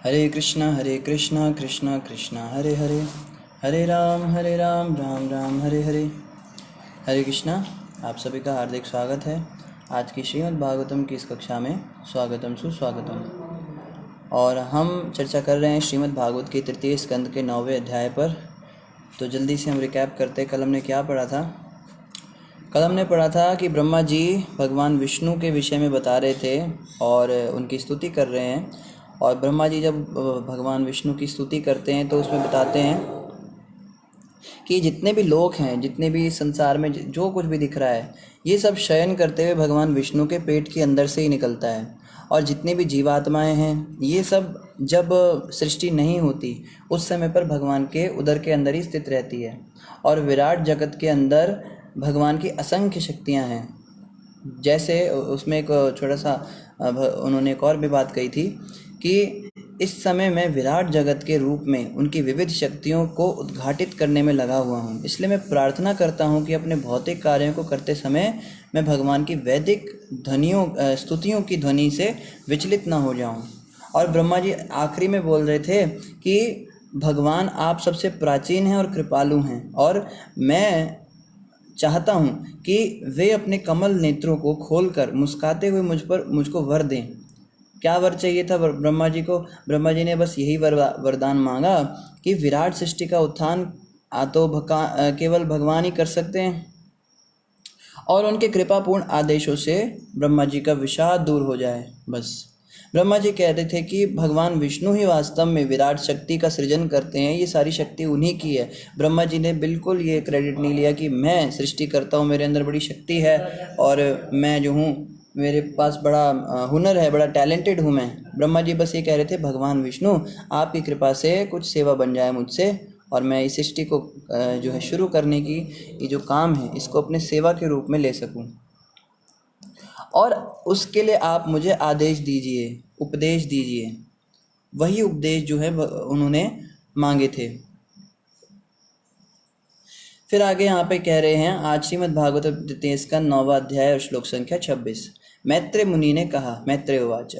हरे कृष्णा कृष्णा कृष्णा हरे हरे, हरे राम राम राम हरे हरे। हरे कृष्णा, आप सभी का हार्दिक स्वागत है। आज की श्रीमद् भागवतम की इस कक्षा में स्वागतम सुस्वागतम। और हम चर्चा कर रहे हैं श्रीमद् भागवत के तृतीय स्कंद के 9वें अध्याय पर। तो जल्दी से हम रिकैप करते हैं, कल हमने क्या पढ़ा था। कल हमने पढ़ा था कि ब्रह्मा जी भगवान विष्णु के विषय में बता रहे थे और उनकी स्तुति कर रहे हैं। और ब्रह्मा जी जब भगवान विष्णु की स्तुति करते हैं तो उसमें बताते हैं कि जितने भी लोग हैं, जितने भी संसार में जो कुछ भी दिख रहा है, ये सब शयन करते हुए भगवान विष्णु के पेट के अंदर से ही निकलता है। और जितनी भी जीवात्माएं हैं, ये सब जब सृष्टि नहीं होती उस समय पर भगवान के उदर के अंदर ही स्थित रहती है। और विराट जगत के अंदर भगवान की असंख्य शक्तियां हैं। जैसे उसमें एक छोटा सा उन्होंने एक और भी बात कही थी कि इस समय मैं विराट जगत के रूप में उनकी विविध शक्तियों को उद्घाटित करने में लगा हुआ हूँ। इसलिए मैं प्रार्थना करता हूँ कि अपने भौतिक कार्यों को करते समय मैं भगवान की वैदिक स्तुतियों की ध्वनि से विचलित ना हो जाऊँ। और ब्रह्मा जी आखिरी में बोल रहे थे कि भगवान आप सबसे प्राचीन हैं और कृपालु हैं, और मैं चाहता हूँ कि वे अपने कमल नेत्रों को खोलकर मुस्कुराते हुए मुझको वर दें। क्या वर चाहिए था ब्रह्मा जी को? ब्रह्मा जी ने बस यही वरदान मांगा कि विराट सृष्टि का उत्थान तो केवल भगवान ही कर सकते हैं, और उनके कृपापूर्ण आदेशों से ब्रह्मा जी का विषाद दूर हो जाए। बस ब्रह्मा जी कहते थे कि भगवान विष्णु ही वास्तव में विराट शक्ति का सृजन करते हैं, ये सारी शक्ति उन्हीं की है। ब्रह्मा जी ने बिल्कुल ये क्रेडिट नहीं लिया कि मैं सृष्टि करता हूँ, मेरे अंदर बड़ी शक्ति है और मैं जो हूँ, मेरे पास बड़ा हुनर है, बड़ा टैलेंटेड हूँ मैं। ब्रह्मा जी बस ये कह रहे थे, भगवान विष्णु आपकी कृपा से कुछ सेवा बन जाए मुझसे, और मैं इस सृष्टि को जो है शुरू करने की ये जो काम है, इसको अपने सेवा के रूप में ले सकूं। और उसके लिए आप मुझे आदेश दीजिए, उपदेश दीजिए। वही उपदेश जो है उन्होंने मांगे थे। फिर आगे यहाँ पे कह रहे हैं, आज श्रीमद् भागवत तृतीय स्कंद 9वां अध्याय और श्लोक संख्या 26। मैत्रेय मुनि ने कहा, मैत्रेय उवाच,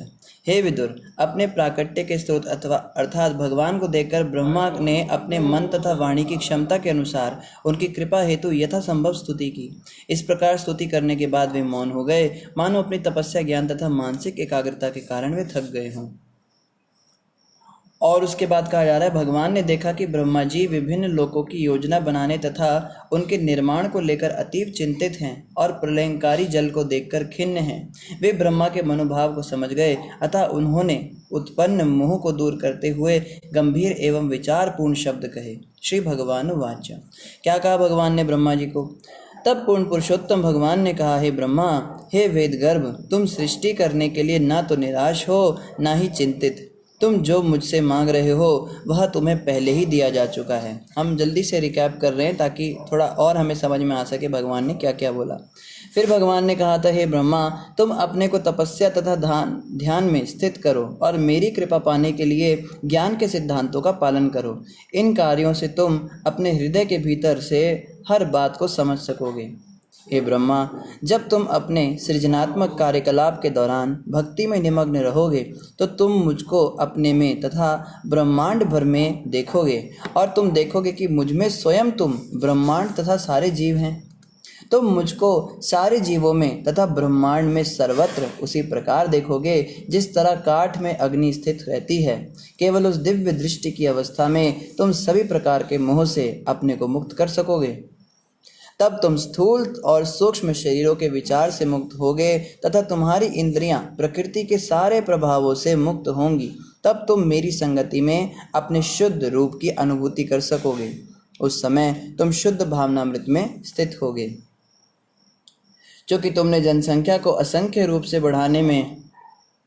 हे विदुर, अपने प्राकट्य के स्रोत अर्थात भगवान को देखकर ब्रह्मा ने अपने मन तथा वाणी की क्षमता के अनुसार उनकी कृपा हेतु यथासंभव स्तुति की। इस प्रकार स्तुति करने के बाद वे मौन हो गए, मानो अपनी तपस्या, ज्ञान तथा मानसिक एकाग्रता के कारण वे थक गए हों। और उसके बाद कहा जा रहा है, भगवान ने देखा कि ब्रह्मा जी विभिन्न लोकों की योजना बनाने तथा उनके निर्माण को लेकर अतीव चिंतित हैं और प्रलयंकारी जल को देखकर खिन्न हैं। वे ब्रह्मा के मनोभाव को समझ गए, अतः उन्होंने उत्पन्न मोह को दूर करते हुए गंभीर एवं विचारपूर्ण शब्द कहे। श्री भगवान वाच, क्या कहा भगवान ने ब्रह्मा जी को? तब पूर्ण पुरुषोत्तम भगवान ने कहा, हे ब्रह्मा, हे वेद गर्भ, तुम सृष्टि करने के लिए ना तो निराश हो ना ही चिंतित। तुम जो मुझसे मांग रहे हो वह तुम्हें पहले ही दिया जा चुका है। हम जल्दी से रिकैप कर रहे हैं ताकि थोड़ा और हमें समझ में आ सके भगवान ने क्या क्या बोला। फिर भगवान ने कहा था, हे ब्रह्मा, तुम अपने को तपस्या तथा ध्यान में स्थित करो और मेरी कृपा पाने के लिए ज्ञान के सिद्धांतों का पालन करो। इन कार्यों से तुम अपने हृदय के भीतर से हर बात को समझ सकोगे। हे ब्रह्मा, जब तुम अपने सृजनात्मक कार्यकलाप के दौरान भक्ति में निमग्न रहोगे तो तुम मुझको अपने में तथा ब्रह्मांड भर में देखोगे, और तुम देखोगे कि मुझ में स्वयं तुम, ब्रह्मांड तथा सारे जीव हैं। तुम मुझको सारे जीवों में तथा ब्रह्मांड में सर्वत्र उसी प्रकार देखोगे जिस तरह काठ में अग्नि स्थित रहती है। केवल उस दिव्य दृष्टि की अवस्था में तुम सभी प्रकार के मोह से अपने को मुक्त कर सकोगे। तब तुम स्थूल और सूक्ष्म शरीरों के विचार से मुक्त होगे तथा तुम्हारी इंद्रियां प्रकृति के सारे प्रभावों से मुक्त होंगी। तब तुम मेरी संगति में अपने शुद्ध रूप की अनुभूति कर सकोगे। उस समय तुम शुद्ध भावनामृत में स्थित होगे। क्योंकि तुमने जनसंख्या को असंख्य रूप से बढ़ाने में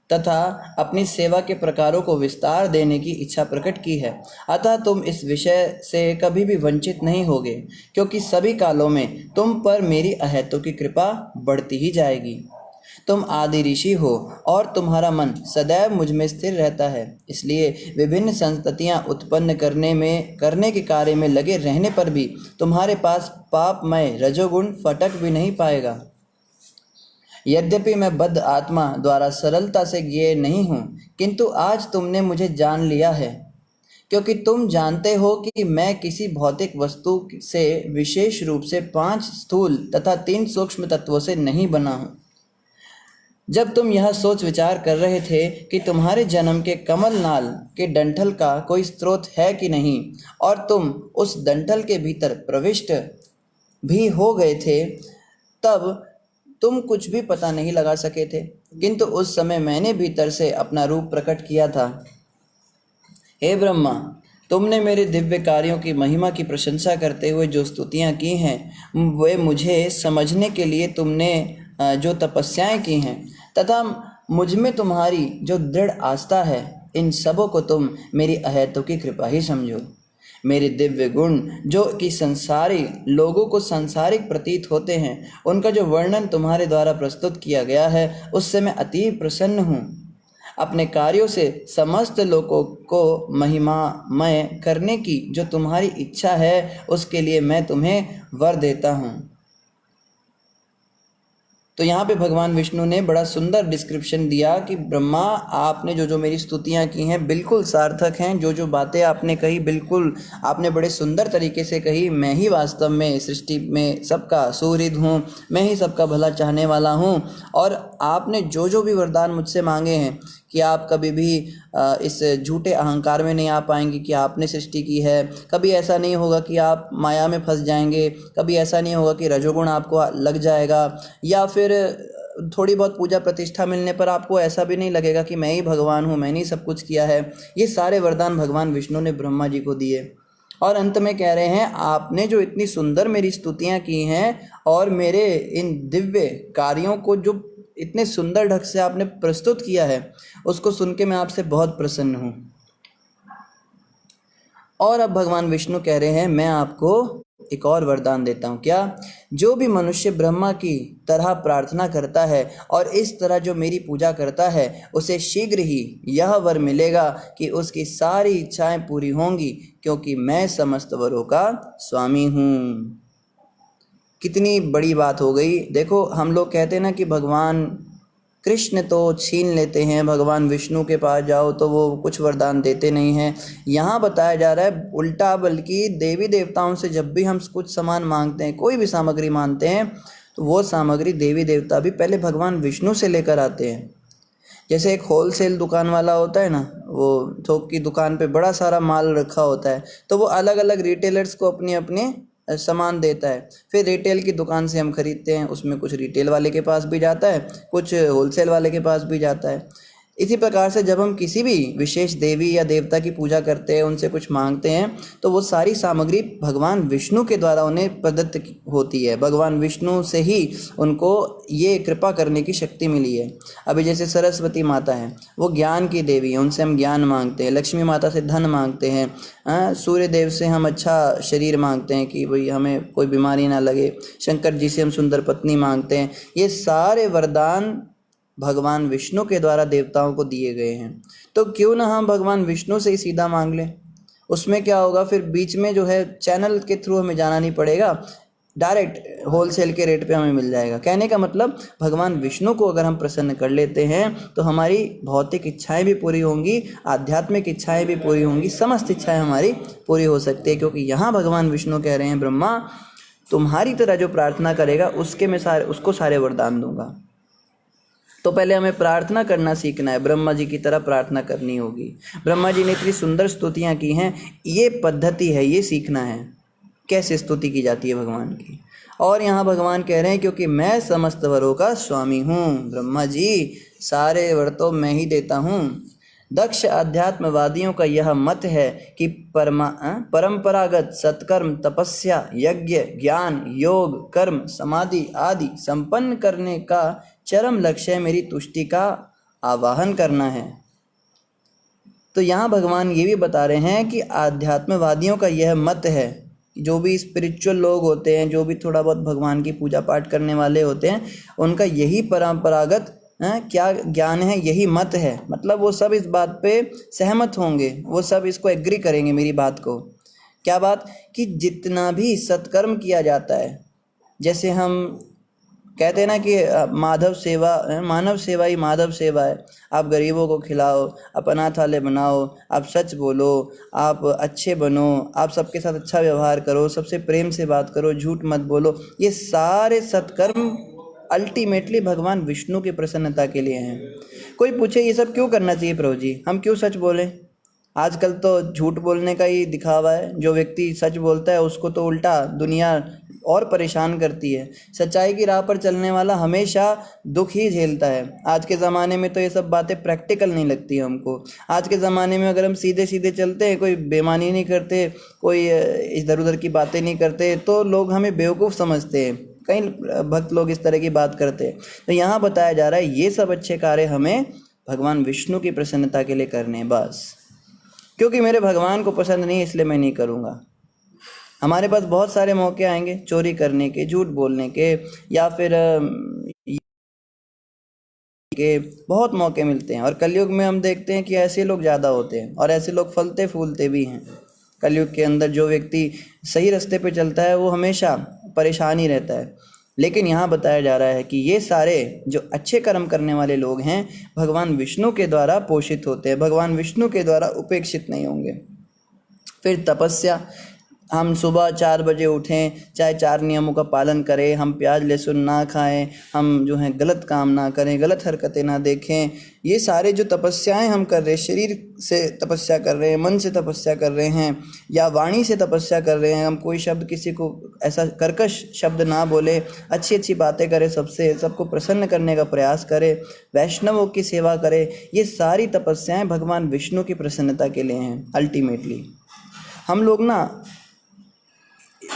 तथा अपनी सेवा के प्रकारों को विस्तार देने की इच्छा प्रकट की है, अतः तुम इस विषय से कभी भी वंचित नहीं होगे, क्योंकि सभी कालों में तुम पर मेरी अहेतु की कृपा बढ़ती ही जाएगी। तुम आदि ऋषि हो और तुम्हारा मन सदैव मुझ में स्थिर रहता है, इसलिए विभिन्न संततियां उत्पन्न करने के कार्य में लगे रहने पर भी तुम्हारे पास पापमय रजोगुण फटक भी नहीं पाएगा। यद्यपि मैं बद्ध आत्मा द्वारा सरलता से ज्ञेय नहीं हूँ, किंतु आज तुमने मुझे जान लिया है, क्योंकि तुम जानते हो कि मैं किसी भौतिक वस्तु से विशेष रूप से 5 स्थूल तथा 3 सूक्ष्म तत्वों से नहीं बना हूँ। जब तुम यह सोच विचार कर रहे थे कि तुम्हारे जन्म के कमल नाल के डंठल का कोई स्रोत है कि नहीं, और तुम उस डंठल के भीतर प्रविष्ट भी हो गए थे, तब तुम कुछ भी पता नहीं लगा सके थे, किंतु उस समय मैंने भीतर से अपना रूप प्रकट किया था। हे ब्रह्मा, तुमने मेरे दिव्य कार्यों की महिमा की प्रशंसा करते हुए जो स्तुतियाँ की हैं, वे मुझे समझने के लिए तुमने जो तपस्याएं की हैं, तथा मुझ में तुम्हारी जो दृढ़ आस्था है, इन सबों को तुम मेरी अहेतु की कृपा ही समझो। मेरे दिव्य गुण जो कि संसारी लोगों को सांसारिक प्रतीत होते हैं, उनका जो वर्णन तुम्हारे द्वारा प्रस्तुत किया गया है, उससे मैं अति प्रसन्न हूँ। अपने कार्यों से समस्त लोगों को महिमामय करने की जो तुम्हारी इच्छा है, उसके लिए मैं तुम्हें वर देता हूँ। तो यहाँ पे भगवान विष्णु ने बड़ा सुंदर डिस्क्रिप्शन दिया कि ब्रह्मा, आपने जो जो मेरी स्तुतियाँ की हैं बिल्कुल सार्थक हैं। जो जो बातें आपने कही बिल्कुल आपने बड़े सुंदर तरीके से कही। मैं ही वास्तव में सृष्टि में सबका सुहृद हूँ, मैं ही सबका भला चाहने वाला हूँ। और आपने जो जो भी वरदान मुझसे मांगे हैं कि आप कभी भी इस झूठे अहंकार में नहीं आ पाएंगे कि आपने सृष्टि की है, कभी ऐसा नहीं होगा कि आप माया में फंस जाएंगे, कभी ऐसा नहीं होगा कि रजोगुण आपको लग जाएगा, या फिर थोड़ी बहुत पूजा प्रतिष्ठा मिलने पर आपको ऐसा भी नहीं लगेगा कि मैं ही भगवान हूँ, मैंने ही सब कुछ किया है। ये सारे वरदान भगवान विष्णु ने ब्रह्मा जी को दिए। और अंत में कह रहे हैं, आपने जो इतनी सुंदर मेरी स्तुतियाँ की हैं और मेरे इन दिव्य कार्यों को जो इतने सुंदर ढंग से आपने प्रस्तुत किया है, उसको सुन के मैं आपसे बहुत प्रसन्न हूँ। और अब भगवान विष्णु कह रहे हैं, मैं आपको एक और वरदान देता हूँ। क्या? जो भी मनुष्य ब्रह्मा की तरह प्रार्थना करता है और इस तरह जो मेरी पूजा करता है, उसे शीघ्र ही यह वर मिलेगा कि उसकी सारी इच्छाएं पूरी होंगी, क्योंकि मैं समस्त वरों का स्वामी हूँ। कितनी बड़ी बात हो गई। देखो, हम लोग कहते हैं ना कि भगवान कृष्ण तो छीन लेते हैं, भगवान विष्णु के पास जाओ तो वो कुछ वरदान देते नहीं हैं। यहाँ बताया जा रहा है उल्टा, बल्कि देवी देवताओं से जब भी हम कुछ सामान मांगते हैं, कोई भी सामग्री मांगते हैं, तो वो सामग्री देवी देवता भी पहले भगवान विष्णु से लेकर आते हैं। जैसे एक होलसेल दुकान वाला होता है ना, वो थोक की दुकान पे बड़ा सारा माल रखा होता है, तो वो अलग अलग रिटेलर्स को अपनी अपनी सामान देता है। फिर रिटेल की दुकान से हम खरीदते हैं, उसमें कुछ रिटेल वाले के पास भी जाता है, कुछ होलसेल वाले के पास भी जाता है। इसी प्रकार से जब हम किसी भी विशेष देवी या देवता की पूजा करते हैं, उनसे कुछ मांगते हैं, तो वो सारी सामग्री भगवान विष्णु के द्वारा उन्हें प्रदत्त होती है। भगवान विष्णु से ही उनको ये कृपा करने की शक्ति मिली है। अभी जैसे सरस्वती माता है, वो ज्ञान की देवी है, उनसे हम ज्ञान मांगते हैं। लक्ष्मी माता से धन मांगते हैं। सूर्य देव से हम अच्छा शरीर मांगते हैं कि भाई हमें कोई बीमारी ना लगे। शंकर जी से हम सुंदर पत्नी मांगते हैं। ये सारे वरदान भगवान विष्णु के द्वारा देवताओं को दिए गए हैं। तो क्यों ना हम भगवान विष्णु से ही सीधा मांग लें। उसमें क्या होगा, फिर बीच में जो है चैनल के थ्रू हमें जाना नहीं पड़ेगा, डायरेक्ट होलसेल के रेट पे हमें मिल जाएगा। कहने का मतलब, भगवान विष्णु को अगर हम प्रसन्न कर लेते हैं तो हमारी भौतिक इच्छाएं भी पूरी होंगी, आध्यात्मिक इच्छाएं भी पूरी होंगी, समस्त इच्छाएं हमारी पूरी हो सकती है। क्योंकि यहाँ भगवान विष्णु कह रहे हैं, ब्रह्मा तुम्हारी तरह जो प्रार्थना करेगा उसको सारे वरदान दूंगा। तो पहले हमें प्रार्थना करना सीखना है, ब्रह्मा जी की तरह प्रार्थना करनी होगी। ब्रह्मा जी ने इतनी सुंदर स्तुतियाँ की हैं, ये पद्धति है, ये सीखना है कैसे स्तुति की जाती है भगवान की। और यहाँ भगवान कह रहे हैं, क्योंकि मैं समस्त वरों का स्वामी हूँ। ब्रह्मा जी, सारे वर तो मैं ही देता हूँ। दक्ष अध्यात्मवादियों का यह मत है कि परंपरागत सत्कर्म, तपस्या, यज्ञ, ज्ञान, योग, कर्म, समाधि आदि संपन्न करने का चरम लक्ष्य मेरी तुष्टि का आवाहन करना है। तो यहाँ भगवान ये भी बता रहे हैं कि आध्यात्मवादियों का यह मत है, जो भी स्पिरिचुअल लोग होते हैं, जो भी थोड़ा बहुत भगवान की पूजा पाठ करने वाले होते हैं, उनका यही परंपरागत क्या ज्ञान है, यही मत है। मतलब वो सब इस बात पे सहमत होंगे, वो सब इसको एग्री करेंगे मेरी बात को। क्या बात? कि जितना भी सत्कर्म किया जाता है, जैसे हम कहते हैं ना कि माधव सेवा, मानव सेवा ही माधव सेवा है। आप गरीबों को खिलाओ, आप अनाथ वाले बनाओ, आप सच बोलो, आप अच्छे बनो, आप सबके साथ अच्छा व्यवहार करो, सबसे प्रेम से बात करो, झूठ मत बोलो। ये सारे सत्कर्म अल्टीमेटली भगवान विष्णु की प्रसन्नता के लिए हैं। कोई पूछे ये सब क्यों करना चाहिए प्रभु जी, हम क्यों सच बोलें? आजकल तो झूठ बोलने का ही दिखावा है। जो व्यक्ति सच बोलता है उसको तो उल्टा दुनिया और परेशान करती है। सच्चाई की राह पर चलने वाला हमेशा दुख ही झेलता है। आज के ज़माने में तो ये सब बातें प्रैक्टिकल नहीं लगती हमको। आज के ज़माने में अगर हम सीधे सीधे चलते हैं, कोई बेईमानी नहीं करते, कोई इधर उधर की बातें नहीं करते, तो लोग हमें बेवकूफ़ समझते हैं। कई भक्त लोग इस तरह की बात करते हैं। तो यहाँ बताया जा रहा है ये सब अच्छे कार्य हमें भगवान विष्णु की प्रसन्नता के लिए करने हैं बस। क्योंकि मेरे भगवान को पसंद नहीं, इसलिए मैं नहीं करूँगा। हमारे पास बहुत सारे मौके आएंगे चोरी करने के, झूठ बोलने के, या फिर के बहुत मौके मिलते हैं। और कलयुग में हम देखते हैं कि ऐसे लोग ज़्यादा होते हैं और ऐसे लोग फलते फूलते भी हैं। कलयुग के अंदर जो व्यक्ति सही रास्ते पे चलता है वो हमेशा परेशान ही रहता है। लेकिन यहाँ बताया जा रहा है कि ये सारे जो अच्छे कर्म करने वाले लोग हैं भगवान विष्णु के द्वारा पोषित होते हैं, भगवान विष्णु के द्वारा उपेक्षित नहीं होंगे। फिर तपस्या, हम सुबह 4 बजे उठें, चाहे 4 नियमों का पालन करें, हम प्याज लहसुन ना खाएं, हम जो हैं गलत काम ना करें, गलत हरकतें ना देखें। ये सारे जो तपस्याएं हम कर रहे हैं, शरीर से तपस्या कर रहे हैं, मन से तपस्या कर रहे हैं, या वाणी से तपस्या कर रहे हैं। हम कोई शब्द किसी को ऐसा कर्कश शब्द ना बोले, अच्छी अच्छी बातें करें, सबसे सबको प्रसन्न करने का प्रयास करें, वैष्णवों की सेवा करें। ये सारी तपस्याएं भगवान विष्णु की प्रसन्नता के लिए हैं अल्टीमेटली। हम लोग ना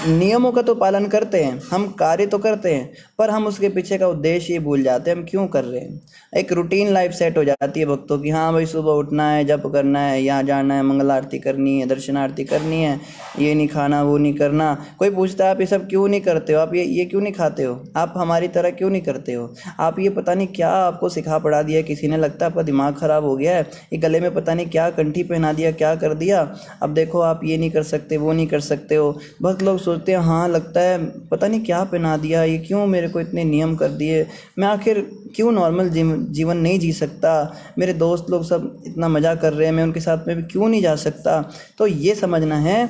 नियमों का तो पालन करते हैं, हम कार्य तो करते हैं, पर हम उसके पीछे का उद्देश्य ही भूल जाते हैं हम क्यों कर रहे हैं। एक रूटीन लाइफ सेट हो जाती है भक्तों की, हाँ भाई सुबह उठना है, जप करना है, यहाँ जाना है, मंगल आरती करनी है, दर्शन आरती करनी है, ये नहीं खाना, वो नहीं करना। कोई पूछता है आप ये सब क्यों नहीं करते हो, आप ये क्यों नहीं खाते हो, आप हमारी तरह क्यों नहीं करते हो, आप ये पता नहीं क्या आपको सिखा पढ़ा दिया किसी ने, लगता है आपका दिमाग ख़राब हो गया है, ये गले में पता नहीं क्या कंठी पहना दिया, क्या कर दिया, अब देखो आप ये नहीं कर सकते, वो नहीं कर सकते हो। बहुत लोग सोचते हैं हाँ लगता है पता नहीं क्या पहना दिया, ये क्यों मेरे को इतने नियम कर दिए, मैं आखिर क्यों नॉर्मल जीवन नहीं जी सकता, मेरे दोस्त लोग सब इतना मज़ा कर रहे हैं, मैं उनके साथ में भी क्यों नहीं जा सकता। तो ये समझना है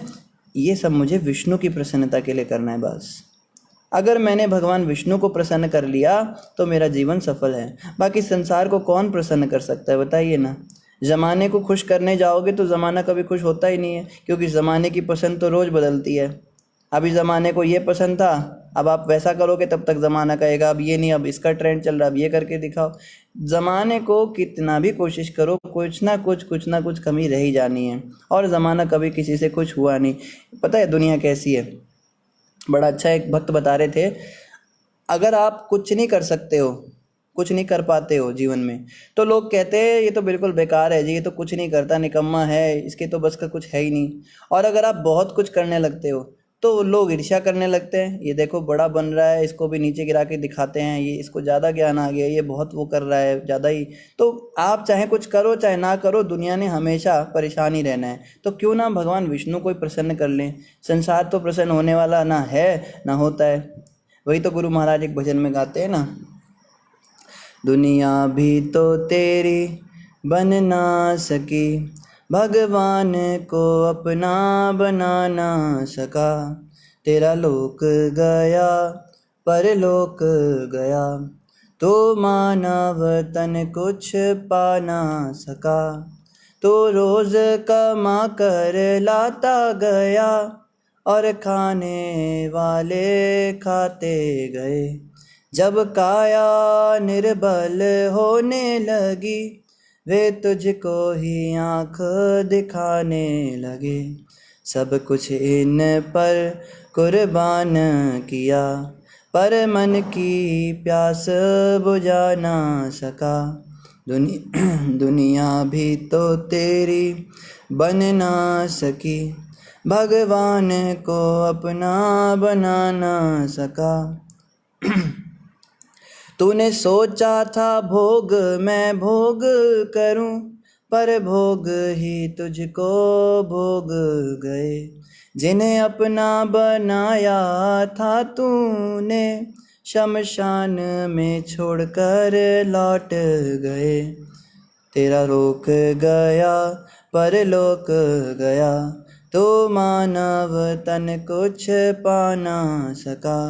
ये सब मुझे विष्णु की प्रसन्नता के लिए करना है बस। अगर मैंने भगवान विष्णु को प्रसन्न कर लिया तो मेरा जीवन सफल है। बाकी संसार को कौन प्रसन्न कर सकता है बताइए ना। ज़माने को खुश करने जाओगे तो ज़माना कभी खुश होता ही नहीं है, क्योंकि ज़माने की पसंद तो रोज़ बदलती है। अभी ज़माने को ये पसंद था, अब आप वैसा करोगे तब तक ज़माना कहेगा अब ये नहीं, अब इसका ट्रेंड चल रहा है, अब ये करके दिखाओ। ज़माने को कितना भी कोशिश करो कुछ ना कुछ कमी रह ही जानी है। और ज़माना कभी किसी से खुश हुआ नहीं। पता है दुनिया कैसी है, बड़ा अच्छा एक भक्त बता रहे थे, अगर आप कुछ नहीं कर सकते हो, कुछ नहीं कर पाते हो जीवन में, तो लोग कहते हैं ये तो बिल्कुल बेकार है जी, ये तो कुछ नहीं करता, निकम्मा है, इसके तो बस का कुछ है ही नहीं। और अगर आप बहुत कुछ करने लगते हो तो लोग ईर्ष्या करने लगते हैं, ये देखो बड़ा बन रहा है, इसको भी नीचे गिरा के दिखाते हैं, ये इसको ज़्यादा ज्ञान आ गया, ये बहुत वो कर रहा है ज़्यादा ही। तो आप चाहे कुछ करो चाहे ना करो, दुनिया ने हमेशा परेशान ही रहना है। तो क्यों ना भगवान विष्णु को ही प्रसन्न कर लें। संसार तो प्रसन्न होने वाला ना है ना होता है। वही तो गुरु महाराज एक भजन में गाते हैं ना, दुनिया भी तो तेरी बन ना सकी, भगवान को अपना बना ना सका, तेरा लोक गया परलोक गया, तो मानव तन कुछ पा ना सका, तो रोज कमा कर लाता गया, और खाने वाले खाते गए, जब काया निर्बल होने लगी, वे तुझको ही आँख दिखाने लगे, सब कुछ इन पर कुर्बान किया, पर मन की प्यास बुझा ना सका, दुनिया भी तो तेरी बन ना सकी, भगवान को अपना बना ना सका। तूने सोचा था भोग मैं भोग करूं, पर भोग ही तुझको भोग गए, जिन्हें अपना बनाया था तूने, शमशान में छोड़कर लौट गए। तेरा रोक गया परलोक गया, तो मानव तन कुछ पा ना सका।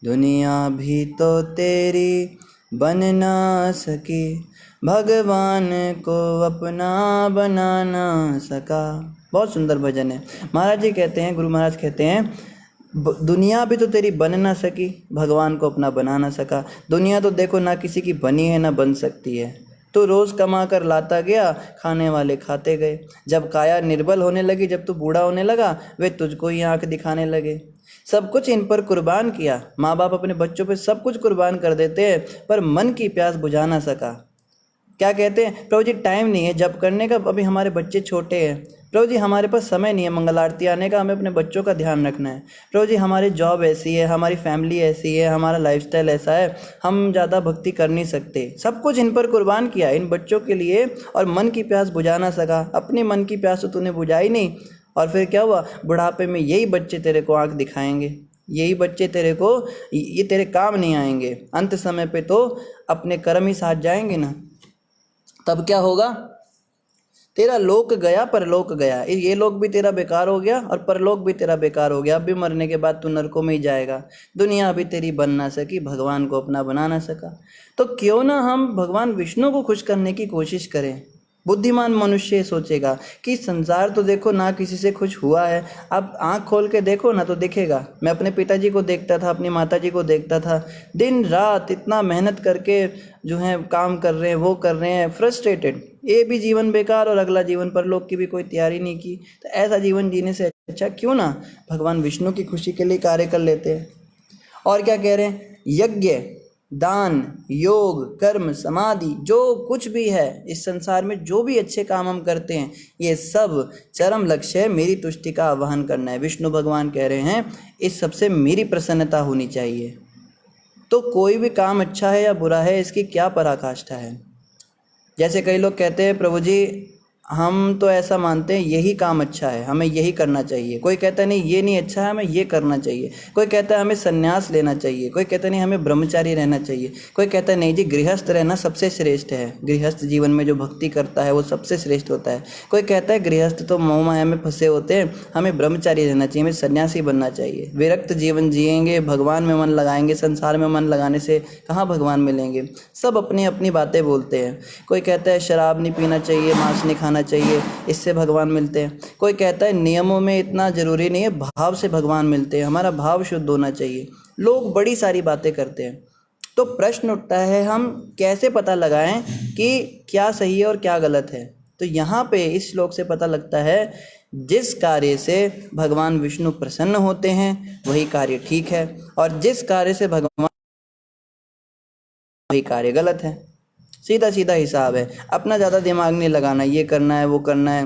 दुनिया भी तो तेरी बन ना सकी, भगवान को अपना बना ना सका। बहुत सुंदर भजन है। महाराज जी कहते हैं, गुरु महाराज कहते हैं, दुनिया भी तो तेरी बन ना सकी, भगवान को अपना बना ना सका। दुनिया तो देखो ना किसी की बनी है ना बन सकती है। तो रोज़ कमा कर लाता गया, खाने वाले खाते गए। जब काया निर्बल होने लगी, जब तू बूढ़ा होने लगा, वे तुझको ही आंख दिखाने लगे। सब कुछ इन पर कुर्बान किया। माँ बाप अपने बच्चों पे सब कुछ कुर्बान कर देते हैं, पर मन की प्यास बुझा ना सका। क्या कहते हैं, प्रभु जी टाइम नहीं है जब करने का, अभी हमारे बच्चे छोटे हैं। प्रभु जी हमारे पास समय नहीं है मंगल आरती आने का, हमें अपने बच्चों का ध्यान रखना है। प्रभु जी हमारी जॉब ऐसी है, हमारी फैमिली ऐसी है, हमारा लाइफस्टाइल ऐसा है, हम ज़्यादा भक्ति कर नहीं सकते। सब कुछ इन पर कुर्बान किया इन बच्चों के लिए, और मन की प्यास बुझा ना सका। अपनी मन की प्यास तो तूने बुझाई नहीं, और फिर क्या हुआ, बुढ़ापे में यही बच्चे तेरे को आँख दिखाएंगे, यही बच्चे तेरे को, ये तेरे काम नहीं आएंगे। अंत समय पे तो अपने कर्म ही साथ जाएंगे ना। तब क्या होगा, तेरा लोक गया परलोक गया। ये लोक भी तेरा बेकार हो गया और परलोक भी तेरा बेकार हो गया। अब भी मरने के बाद तू नरकों में ही जाएगा। दुनिया भी तेरी बन ना सकी, भगवान को अपना बना ना सका। तो क्यों ना हम भगवान विष्णु को खुश करने की कोशिश करें। बुद्धिमान मनुष्य सोचेगा कि संसार तो देखो ना किसी से खुश हुआ है। आप आंख खोल के देखो ना तो दिखेगा। मैं अपने पिताजी को देखता था, अपनी माताजी को देखता था, दिन रात इतना मेहनत करके जो है काम कर रहे हैं, वो कर रहे हैं, फ्रस्ट्रेटेड। ये भी जीवन बेकार और अगला जीवन पर लोग की भी कोई तैयारी नहीं की। तो ऐसा जीवन जीने से अच्छा क्यों ना भगवान विष्णु की खुशी के लिए कार्य कर लेते हैं। और क्या कह रहे हैं, यज्ञ दान योग कर्म समाधि जो कुछ भी है इस संसार में, जो भी अच्छे काम हम करते हैं, ये सब चरम लक्ष्य है मेरी तुष्टि का आवाहन करना है। विष्णु भगवान कह रहे हैं इस सबसे मेरी प्रसन्नता होनी चाहिए। तो कोई भी काम अच्छा है या बुरा है, इसकी क्या पराकाष्ठा है। जैसे कई लोग कहते हैं प्रभु जी हम तो ऐसा मानते हैं यही काम अच्छा है, हमें यही करना चाहिए। कोई कहता है नहीं ये नहीं अच्छा है, हमें ये करना चाहिए। कोई कहता है हमें संन्यास लेना चाहिए। कोई कहता है नहीं हमें ब्रह्मचारी रहना चाहिए। कोई कहता है नहीं जी गृहस्थ रहना सबसे श्रेष्ठ है, गृहस्थ जीवन में जो भक्ति करता है वो सबसे श्रेष्ठ होता है। कोई कहता है गृहस्थ तो मोह माया में फंसे होते हैं, हमें ब्रह्मचारी रहना चाहिए, हमें सन्यासी बनना चाहिए। विरक्त जीवन जिएंगे, भगवान में मन लगाएंगे। संसार में मन लगाने से कहाँ भगवान मिलेंगे। सब अपनी अपनी बातें बोलते हैं। कोई कहता है शराब नहीं पीना चाहिए, मांस नहीं खाना चाहिए, इससे भगवान मिलते हैं। कोई कहता है नियमों में इतना जरूरी नहीं है, भाव से भगवान मिलते हैं, हमारा भाव शुद्ध होना चाहिए। लोग बड़ी सारी बातें करते हैं। तो प्रश्न उठता है हम कैसे पता लगाएं कि क्या सही है और क्या गलत है। तो यहाँ पे इस श्लोक से पता लगता है जिस कार्य से भगवान विष्णु प्रसन्न होते हैं वही कार्य ठीक है, और जिस कार्य से भगवान वही कार्य गलत है। सीधा सीधा हिसाब है, अपना ज़्यादा दिमाग नहीं लगाना, ये करना है वो करना है।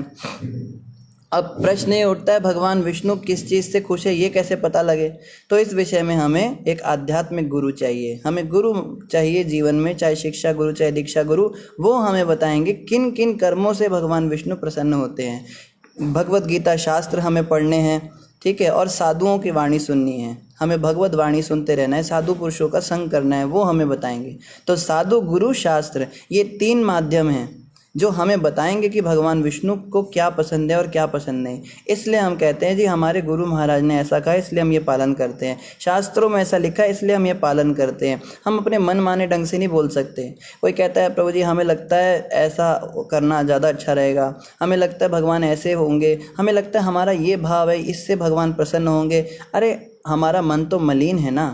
अब प्रश्न ये उठता है भगवान विष्णु किस चीज़ से खुश है, ये कैसे पता लगे। तो इस विषय में हमें एक आध्यात्मिक गुरु चाहिए। हमें गुरु चाहिए जीवन में, चाहे शिक्षा गुरु चाहे दीक्षा गुरु। वो हमें बताएंगे किन किन कर्मों से भगवान विष्णु प्रसन्न होते हैं। भगवत गीता शास्त्र हमें पढ़ने हैं, ठीक है, और साधुओं की वाणी सुननी है। हमें भगवत वाणी सुनते रहना है, साधु पुरुषों का संग करना है, वो हमें बताएंगे। तो साधु गुरु शास्त्र ये तीन माध्यम हैं जो हमें बताएंगे कि भगवान विष्णु को क्या पसंद है और क्या पसंद नहीं। इसलिए हम कहते हैं जी हमारे गुरु महाराज ने ऐसा कहा इसलिए हम ये पालन करते हैं, शास्त्रों में ऐसा लिखा है इसलिए हम ये पालन करते हैं। हम अपने मन माने ढंग से नहीं बोल सकते। कोई कहता है प्रभु जी हमें लगता है ऐसा करना ज़्यादा अच्छा रहेगा, हमें लगता है भगवान ऐसे होंगे, हमें लगता है हमारा ये भाव है इससे भगवान प्रसन्न होंगे। अरे हमारा मन तो मलिन है ना,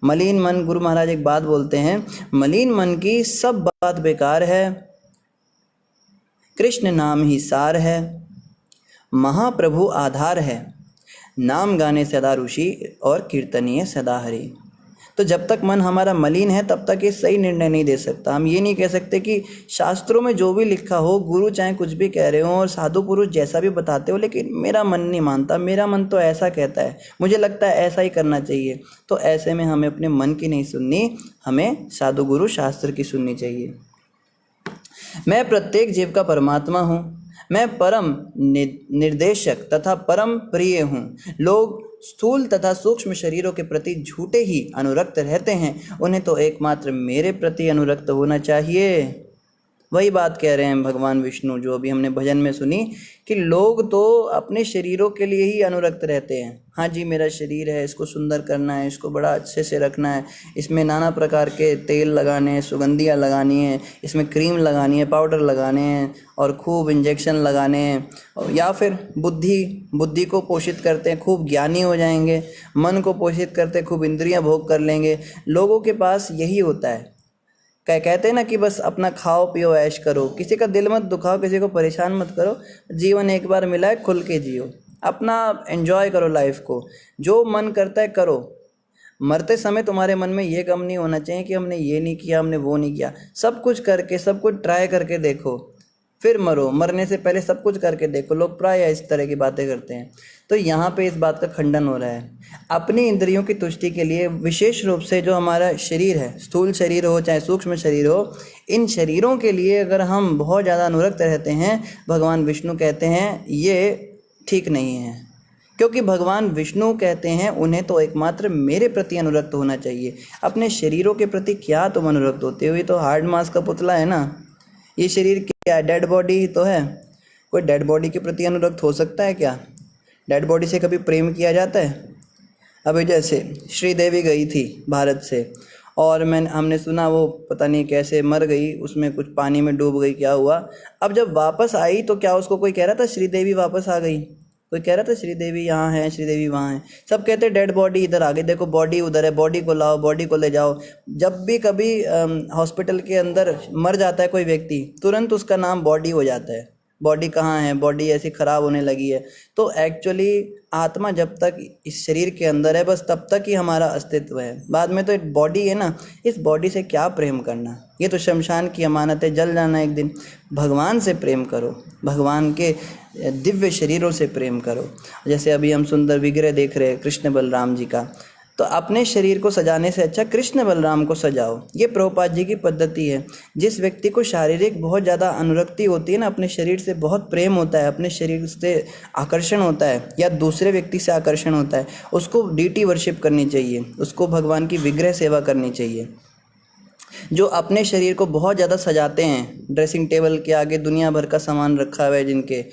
मलिन मन। गुरु महाराज एक बात बोलते हैं, मलिन मन की सब बात बेकार है, कृष्ण नाम ही सार है, महाप्रभु आधार है, नाम गाने सदा ऋषि और कीर्तनीय सदा हरि। तो जब तक मन हमारा मलिन है तब तक ये सही निर्णय नहीं दे सकता। हम ये नहीं कह सकते कि शास्त्रों में जो भी लिखा हो, गुरु चाहे कुछ भी कह रहे हो और साधु पुरुष जैसा भी बताते हो, लेकिन मेरा मन नहीं मानता, मेरा मन तो ऐसा कहता है, मुझे लगता है ऐसा ही करना चाहिए। तो ऐसे में हमें अपने मन की नहीं सुननी, हमें साधु गुरु शास्त्र की सुननी चाहिए। मैं प्रत्येक जीव का परमात्मा हूँ, मैं परम निर्देशक तथा परम प्रिय हूँ। लोग स्थूल तथा सूक्ष्म शरीरों के प्रति झूठे ही अनुरक्त रहते हैं, उन्हें तो एकमात्र मेरे प्रति अनुरक्त होना चाहिए। वही बात कह रहे हैं भगवान विष्णु, जो अभी हमने भजन में सुनी कि लोग तो अपने शरीरों के लिए ही अनुरक्त रहते हैं। हाँ जी, मेरा शरीर है, इसको सुंदर करना है, इसको बड़ा अच्छे से रखना है, इसमें नाना प्रकार के तेल लगाने हैं, सुगंधियाँ लगानी है, इसमें क्रीम लगानी है, पाउडर लगाने हैं और खूब इंजेक्शन लगाने हैं। या फिर बुद्धि को पोषित करते हैं, खूब ज्ञानी हो जाएंगे। मन को पोषित करते हैं, खूब इंद्रियाँ भोग कर लेंगे। लोगों के पास यही होता है। कहते हैं ना कि बस अपना खाओ पियो ऐश करो, किसी का दिल मत दुखाओ, किसी को परेशान मत करो। जीवन एक बार मिला है, खुल के जियो, अपना एंजॉय करो लाइफ को, जो मन करता है करो। मरते समय तुम्हारे मन में ये गम नहीं होना चाहिए कि हमने ये नहीं किया, हमने वो नहीं किया। सब कुछ करके, सब कुछ ट्राई करके देखो, फिर मरो। मरने से पहले सब कुछ करके देखो। लोग प्राय इस तरह की बातें करते हैं। तो यहाँ पे इस बात का खंडन हो रहा है। अपनी इंद्रियों की तुष्टि के लिए विशेष रूप से जो हमारा शरीर है, स्थूल शरीर हो चाहे सूक्ष्म शरीर हो, इन शरीरों के लिए अगर हम बहुत ज़्यादा अनुरक्त रहते हैं, भगवान विष्णु कहते हैं ये ठीक नहीं है। क्योंकि भगवान विष्णु कहते हैं उन्हें तो एकमात्र मेरे प्रति अनुरक्त होना चाहिए। अपने शरीरों के प्रति क्या तुम अनुरक्त होते हो? ये तो हार्ड मास का पुतला है ना। ये शरीर क्या है? डेड बॉडी ही तो है। कोई डेड बॉडी के प्रति अनुरक्त हो सकता है क्या? डेड बॉडी से कभी प्रेम किया जाता है? अभी जैसे श्रीदेवी गई थी भारत से, और हमने सुना वो पता नहीं कैसे मर गई, उसमें कुछ पानी में डूब गई, क्या हुआ। अब जब वापस आई तो क्या उसको कोई कह रहा था श्रीदेवी वापस आ गई? कोई कह रहा था श्रीदेवी यहाँ है, श्रीदेवी वहाँ है? सब कहते डेड बॉडी इधर आ गई, देखो बॉडी उधर है, बॉडी को लाओ, बॉडी को ले जाओ। जब भी कभी हॉस्पिटल के अंदर मर जाता है कोई व्यक्ति, तुरंत उसका नाम बॉडी हो जाता है। बॉडी कहाँ है? बॉडी ऐसी ख़राब होने लगी है। तो एक्चुअली आत्मा जब तक इस शरीर के अंदर है, बस तब तक ही हमारा अस्तित्व है। बाद में तो एक बॉडी है ना, इस बॉडी से क्या प्रेम करना? ये तो शमशान की अमानत है, जल जाना एक दिन। भगवान से प्रेम करो, भगवान के दिव्य शरीरों से प्रेम करो। जैसे अभी हम सुंदर विग्रह देख रहे हैं कृष्ण बलराम जी का, तो अपने शरीर को सजाने से अच्छा कृष्ण बलराम को सजाओ। ये प्रभुपाद जी की पद्धति है। जिस व्यक्ति को शारीरिक बहुत ज़्यादा अनुरक्ति होती है ना, अपने शरीर से बहुत प्रेम होता है, अपने शरीर से आकर्षण होता है या दूसरे व्यक्ति से आकर्षण होता है, उसको डीटी वर्शिप करनी चाहिए, उसको भगवान की विग्रह सेवा करनी चाहिए। जो अपने शरीर को बहुत ज़्यादा सजाते हैं, ड्रेसिंग टेबल के आगे दुनिया भर का सामान रखा हुआ है जिनके,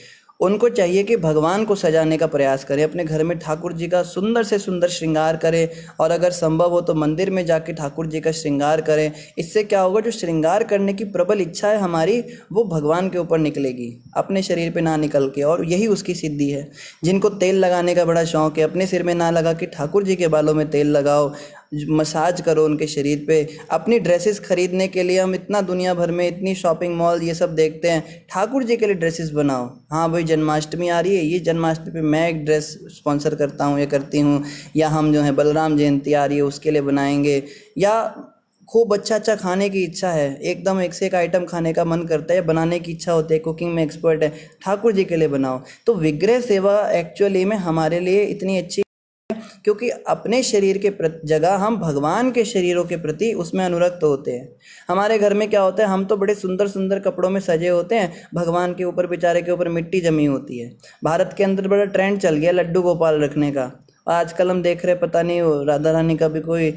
उनको चाहिए कि भगवान को सजाने का प्रयास करें। अपने घर में ठाकुर जी का सुंदर से सुंदर श्रृंगार करें, और अगर संभव हो तो मंदिर में जाके ठाकुर जी का श्रृंगार करें। इससे क्या होगा, जो श्रृंगार करने की प्रबल इच्छा है हमारी, वो भगवान के ऊपर निकलेगी, अपने शरीर पे ना निकल के। और यही उसकी सिद्धि है। जिनको तेल लगाने का बड़ा शौक़ है, अपने सिर में ना लगा के ठाकुर जी के बालों में तेल लगाओ, मसाज करो उनके शरीर पे। अपनी ड्रेसेस खरीदने के लिए हम इतना दुनिया भर में इतनी शॉपिंग मॉल ये सब देखते हैं, ठाकुर जी के लिए ड्रेसेस बनाओ। हाँ भाई, जन्माष्टमी आ रही है, ये जन्माष्टमी पे मैं एक ड्रेस स्पॉन्सर करता हूँ, ये करती हूँ। या हम जो है बलराम जयंती आ रही है उसके लिए बनाएंगे। या खूब अच्छा खाने की इच्छा है, एकदम एक से एक आइटम खाने का मन करता है, बनाने की इच्छा होती है, कुकिंग में एक्सपर्ट है, ठाकुर जी के लिए बनाओ। तो विग्रह सेवा एक्चुअली में हमारे लिए इतनी अच्छी, क्योंकि अपने शरीर के जगह हम भगवान के शरीरों के प्रति उसमें अनुरक्त होते हैं। हमारे घर में क्या होता है, हम तो बड़े सुंदर सुंदर कपड़ों में सजे होते हैं, भगवान के ऊपर बेचारे के ऊपर मिट्टी जमी होती है। भारत के अंदर बड़ा ट्रेंड चल गया लड्डू गोपाल रखने का। आजकल हम देख रहे हैं, पता नहीं राधा रानी का भी कोई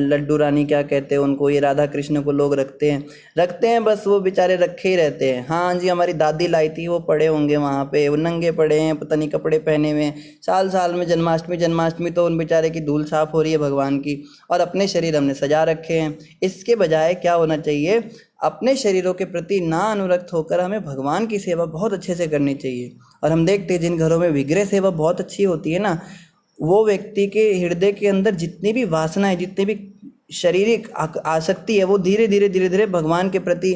लड्डू रानी क्या कहते हैं उनको, ये राधा कृष्ण को लोग रखते हैं, बस वो बेचारे रखे ही रहते हैं। हाँ जी, हमारी दादी लाई थी, वो पड़े होंगे वहाँ पे, वो नंगे पड़े हैं, पता नहीं कपड़े पहने हुए हैं। साल साल में जन्माष्टमी तो उन बेचारे की धूल साफ हो रही है भगवान की, और अपने शरीर हमने सजा रखे हैं। इसके बजाय क्या होना चाहिए, अपने शरीरों के प्रति ना अनुरक्त होकर हमें भगवान की सेवा बहुत अच्छे से करनी चाहिए। और हम देखते हैं जिन घरों में विग्रह सेवा बहुत अच्छी होती है ना, वो व्यक्ति के हृदय के अंदर जितनी भी वासना है, जितनी भी शारीरिक आसक्ति है, वो धीरे धीरे भगवान के प्रति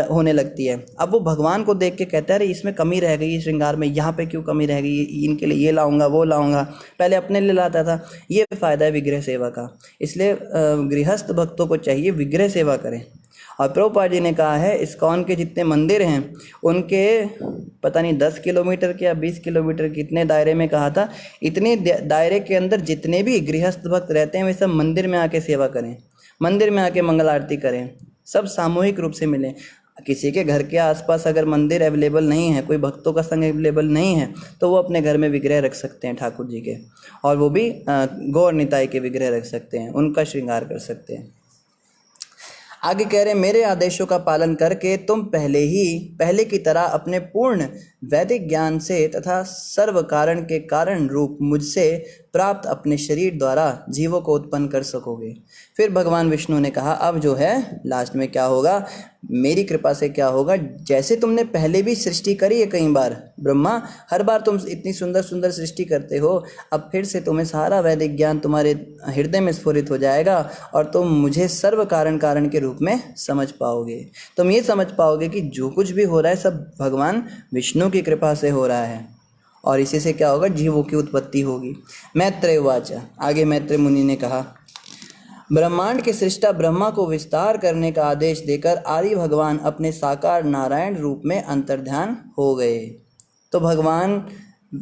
होने लगती है। अब वो भगवान को देख के कहता है, अरे इसमें कमी रह गई, श्रृंगार में यहाँ पे क्यों कमी रह गई, इनके लिए ये लाऊंगा वो लाऊंगा, पहले अपने लिए लाता था। ये फ़ायदा है विग्रह सेवा का। इसलिए गृहस्थ भक्तों को चाहिए विग्रह सेवा करें। और प्रभुपाद जी ने कहा है, इस्कॉन के जितने मंदिर हैं उनके पता नहीं 10 किलोमीटर के या 20 किलोमीटर कितने दायरे में कहा था, इतने दायरे के अंदर जितने भी गृहस्थ भक्त रहते हैं वे सब मंदिर में आके सेवा करें, मंदिर में आके मंगल आरती करें, सब सामूहिक रूप से मिलें। किसी के घर के आसपास अगर मंदिर अवेलेबल नहीं है, कोई भक्तों का संग अवेलेबल नहीं है, तो वो अपने घर में विग्रह रख सकते हैं ठाकुर जी के, और वो भी गौर निताई के विग्रह रख सकते हैं, उनका श्रृंगार कर सकते हैं। आगे कह रहे हैं, मेरे आदेशों का पालन करके तुम पहले की तरह अपने पूर्ण वैदिक ज्ञान से तथा सर्व कारण के कारण रूप मुझसे प्राप्त अपने शरीर द्वारा जीवों को उत्पन्न कर सकोगे। फिर भगवान विष्णु ने कहा, अब जो है लास्ट में क्या होगा, मेरी कृपा से क्या होगा, जैसे तुमने पहले भी सृष्टि करी है कई बार, ब्रह्मा हर बार तुम इतनी सुंदर सुंदर सृष्टि करते हो, अब फिर से तुम्हें सारा वैदिक ज्ञान तुम्हारे हृदय में स्फुरित हो जाएगा और तुम मुझे सर्व कारण के रूप में समझ पाओगे। तुम ये समझ पाओगे कि जो कुछ भी हो रहा है सब भगवान विष्णु की कृपा से हो रहा है, और इसी से क्या होगा, जीवों की उत्पत्ति होगी। मैत्रेय उवाच, आगे मैत्रेय मुनि ने कहा, ब्रह्मांड के सृष्टा ब्रह्मा को विस्तार करने का आदेश देकर आदि भगवान अपने साकार नारायण रूप में अंतर्ध्यान हो गए। तो भगवान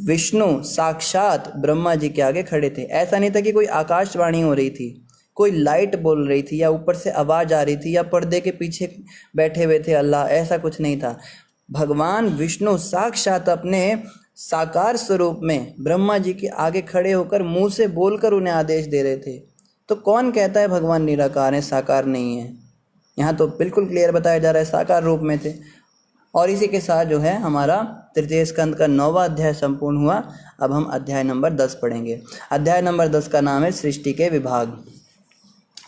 विष्णु साक्षात ब्रह्मा जी के आगे खड़े थे। ऐसा नहीं था कि कोई आकाशवाणी हो रही थी, कोई लाइट बोल रही थी, या ऊपर से आवाज़ आ रही थी, या पर्दे के पीछे बैठे हुए थे अल्लाह, ऐसा कुछ नहीं था। भगवान विष्णु साक्षात अपने साकार स्वरूप में ब्रह्मा जी के आगे खड़े होकर मुंह से बोलकर उन्हें आदेश दे रहे थे। तो कौन कहता है भगवान निराकार है, साकार नहीं है? यहाँ तो बिल्कुल क्लियर बताया जा रहा है साकार रूप में थे। और इसी के साथ जो है हमारा तृतीय स्कंद का 9वां अध्याय संपूर्ण हुआ। अब हम अध्याय नंबर 10 पढ़ेंगे। अध्याय नंबर 10 का नाम है सृष्टि के विभाग।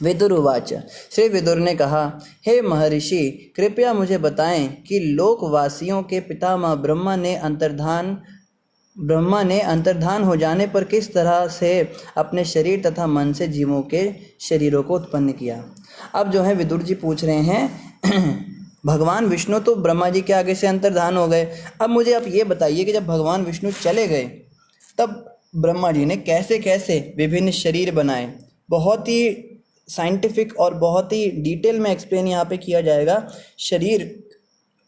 विदुर उवाच, श्री विदुर ने कहा, हे महर्षि, कृपया मुझे बताएं कि लोकवासियों के पितामह ब्रह्मा ने अंतर्धान हो जाने पर किस तरह से अपने शरीर तथा मन से जीवों के शरीरों को उत्पन्न किया। अब जो है विदुर जी पूछ रहे हैं भगवान विष्णु तो ब्रह्मा जी के आगे से अंतर्धान हो गए, अब मुझे आप ये बताइए कि जब भगवान विष्णु चले गए तब ब्रह्मा जी ने कैसे कैसे विभिन्न शरीर बनाए। बहुत ही साइंटिफिक और बहुत ही डिटेल में एक्सप्लेन यहाँ पे किया जाएगा, शरीर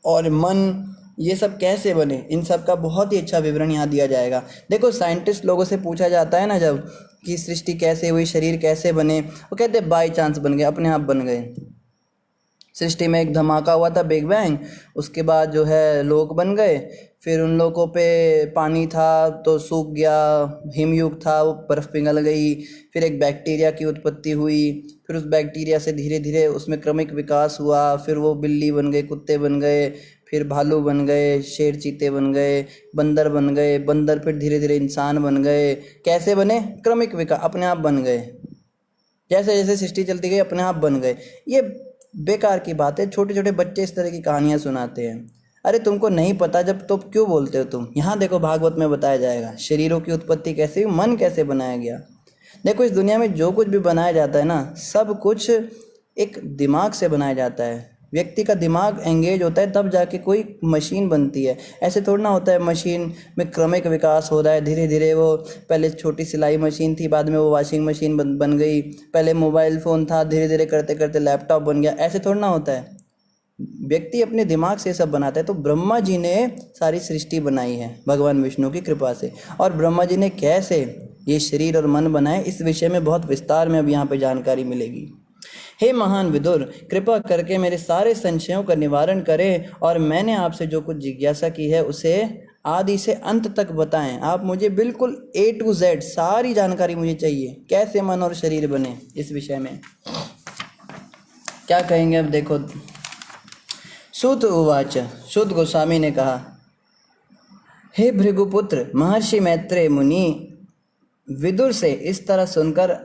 और मन ये सब कैसे बने, इन सब का बहुत ही अच्छा विवरण यहाँ दिया जाएगा। देखो, साइंटिस्ट लोगों से पूछा जाता है ना जब कि सृष्टि कैसे हुई, शरीर कैसे बने, वो कहते हैं बाई चांस बन गए, अपने आप बन गए। सृष्टि में एक धमाका हुआ था, बिग बैंग, उसके बाद जो है लोक बन गए, फिर उन लोगों पे पानी था तो सूख गया, हिमयुग था वो बर्फ़ पिघल गई, फिर एक बैक्टीरिया की उत्पत्ति हुई, फिर उस बैक्टीरिया से धीरे धीरे उसमें क्रमिक विकास हुआ, फिर वो बिल्ली बन गए, कुत्ते बन गए, फिर भालू बन गए, शेर चीते बन गए, बंदर बन गए, बंदर फिर धीरे धीरे इंसान बन गए। कैसे बने? क्रमिक विकास, अपने आप बन गए, जैसे जैसे सृष्टि चलती गई अपने आप बन गए। ये बेकार की बात है, छोटे छोटे बच्चे इस तरह की कहानियाँ सुनाते हैं। अरे तुमको नहीं पता जब तो क्यों बोलते हो तुम? यहाँ देखो भागवत में बताया जाएगा शरीरों की उत्पत्ति कैसे हुई, मन कैसे बनाया गया। देखो, इस दुनिया में जो कुछ भी बनाया जाता है ना, सब कुछ एक दिमाग से बनाया जाता है। व्यक्ति का दिमाग एंगेज होता है तब जाके कोई मशीन बनती है। ऐसे थोड़ा ना होता है मशीन में क्रमिक विकास हो रहा है, धीरे धीरे वो पहले छोटी सिलाई मशीन थी, बाद में वो वॉशिंग मशीन बन गई, पहले मोबाइल फ़ोन था, धीरे धीरे करते करते लैपटॉप बन गया। ऐसे थोड़ा ना होता है, व्यक्ति अपने दिमाग से सब बनाता है। तो ब्रह्मा जी ने सारी सृष्टि बनाई है भगवान विष्णु की कृपा से। और ब्रह्मा जी ने कैसे ये शरीर और मन बनाए, इस विषय में बहुत विस्तार में अब यहाँ पे जानकारी मिलेगी। हे महान विदुर, कृपा करके मेरे सारे संशयों का निवारण करें और मैंने आपसे जो कुछ जिज्ञासा की है उसे आदि से अंत तक बताएं। आप मुझे बिल्कुल A to Z सारी जानकारी मुझे चाहिए, कैसे मन और शरीर बने, इस विषय में क्या कहेंगे। अब देखो, सूत उवाच, सूत गोस्वामी ने कहा, हे भृगुपुत्र, महर्षि मैत्रेय मुनि विदुर से इस तरह सुनकर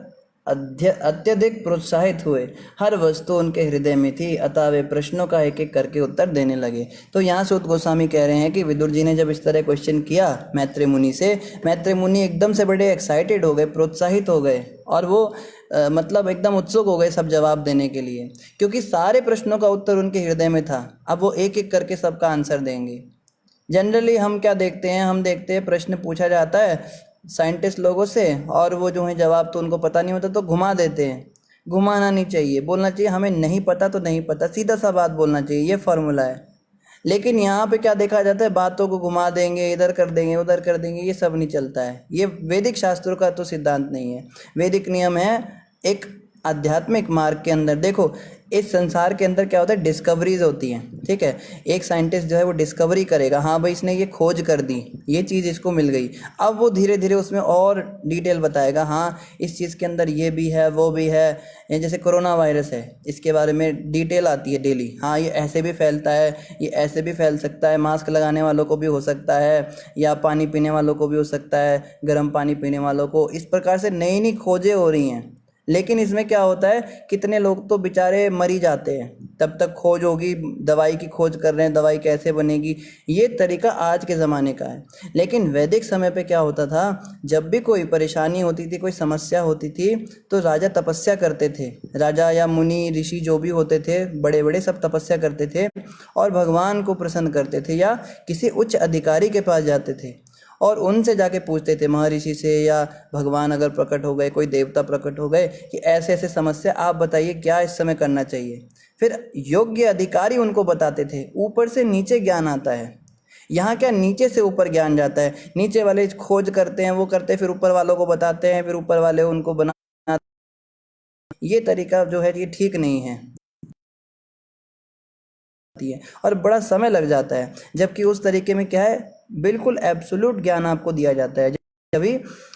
अत्यधिक प्रोत्साहित हुए। हर वस्तु उनके हृदय में थी, अतः वे प्रश्नों का एक एक करके उत्तर देने लगे। तो यहाँ सूत गोस्वामी कह रहे हैं कि विदुर जी ने जब इस तरह क्वेश्चन किया मैत्रेय मुनि से, मैत्रेय मुनि एकदम से बड़े एक्साइटेड हो गए, प्रोत्साहित हो गए, और वो मतलब एकदम उत्सुक हो गए सब जवाब देने के लिए, क्योंकि सारे प्रश्नों का उत्तर उनके हृदय में था। अब वो एक एक करके सबका आंसर देंगे। जनरली हम क्या देखते हैं, हम देखते हैं प्रश्न पूछा जाता है साइंटिस्ट लोगों से, और वो जो है जवाब तो उनको पता नहीं होता तो घुमा देते हैं। घुमाना नहीं चाहिए, बोलना चाहिए हमें नहीं पता तो नहीं पता, सीधा सा बात बोलना चाहिए, ये फॉर्मूला है। लेकिन यहाँ पे क्या देखा जाता है, बातों को घुमा देंगे, इधर कर देंगे उधर कर देंगे, ये सब नहीं चलता है। ये वैदिक शास्त्रों का तो सिद्धांत नहीं है। वैदिक नियम है एक आध्यात्मिक मार्ग के अंदर। देखो, इस संसार के अंदर क्या होता है, डिस्कवरीज होती हैं, ठीक है। एक साइंटिस्ट जो है वो डिस्कवरी करेगा, हाँ भाई इसने ये खोज कर दी, ये चीज़ इसको मिल गई, अब वो धीरे धीरे उसमें और डिटेल बताएगा, हाँ इस चीज़ के अंदर ये भी है वो भी है। ये जैसे कोरोना वायरस है, इसके बारे में डिटेल आती है डेली, हाँ ये ऐसे भी फैलता है, ये ऐसे भी फैल सकता है, मास्क लगाने वालों को भी हो सकता है, या पानी पीने वालों को भी हो सकता है, गर्म पानी पीने वालों को। इस प्रकार से नई नई खोजें हो रही हैं। लेकिन इसमें क्या होता है, कितने लोग तो बेचारे मरी जाते हैं, तब तक खोज होगी, दवाई की खोज कर रहे हैं, दवाई कैसे बनेगी, ये तरीका आज के ज़माने का है। लेकिन वैदिक समय पे क्या होता था, जब भी कोई परेशानी होती थी, कोई समस्या होती थी, तो राजा तपस्या करते थे। राजा या मुनि ऋषि जो भी होते थे, बड़े बड़े, सब तपस्या करते थे और भगवान को प्रसन्न करते थे, या किसी उच्च अधिकारी के पास जाते थे और उनसे जाके पूछते थे, महर्षि से या भगवान अगर प्रकट हो गए, कोई देवता प्रकट हो गए, कि ऐसे ऐसे समस्या आप बताइए, क्या इस समय करना चाहिए। फिर योग्य अधिकारी उनको बताते थे। ऊपर से नीचे ज्ञान आता है, यहाँ क्या नीचे से ऊपर ज्ञान जाता है। नीचे वाले खोज करते हैं, वो करते हैं, फिर ऊपर वालों को बताते हैं, फिर ऊपर वाले उनको बना। ये तरीका जो है ये ठीक नहीं है और बड़ा समय लग जाता है। जबकि उस तरीके में क्या है, बिल्कुल एब्सोल्यूट ज्ञान आपको दिया जाता है। अभी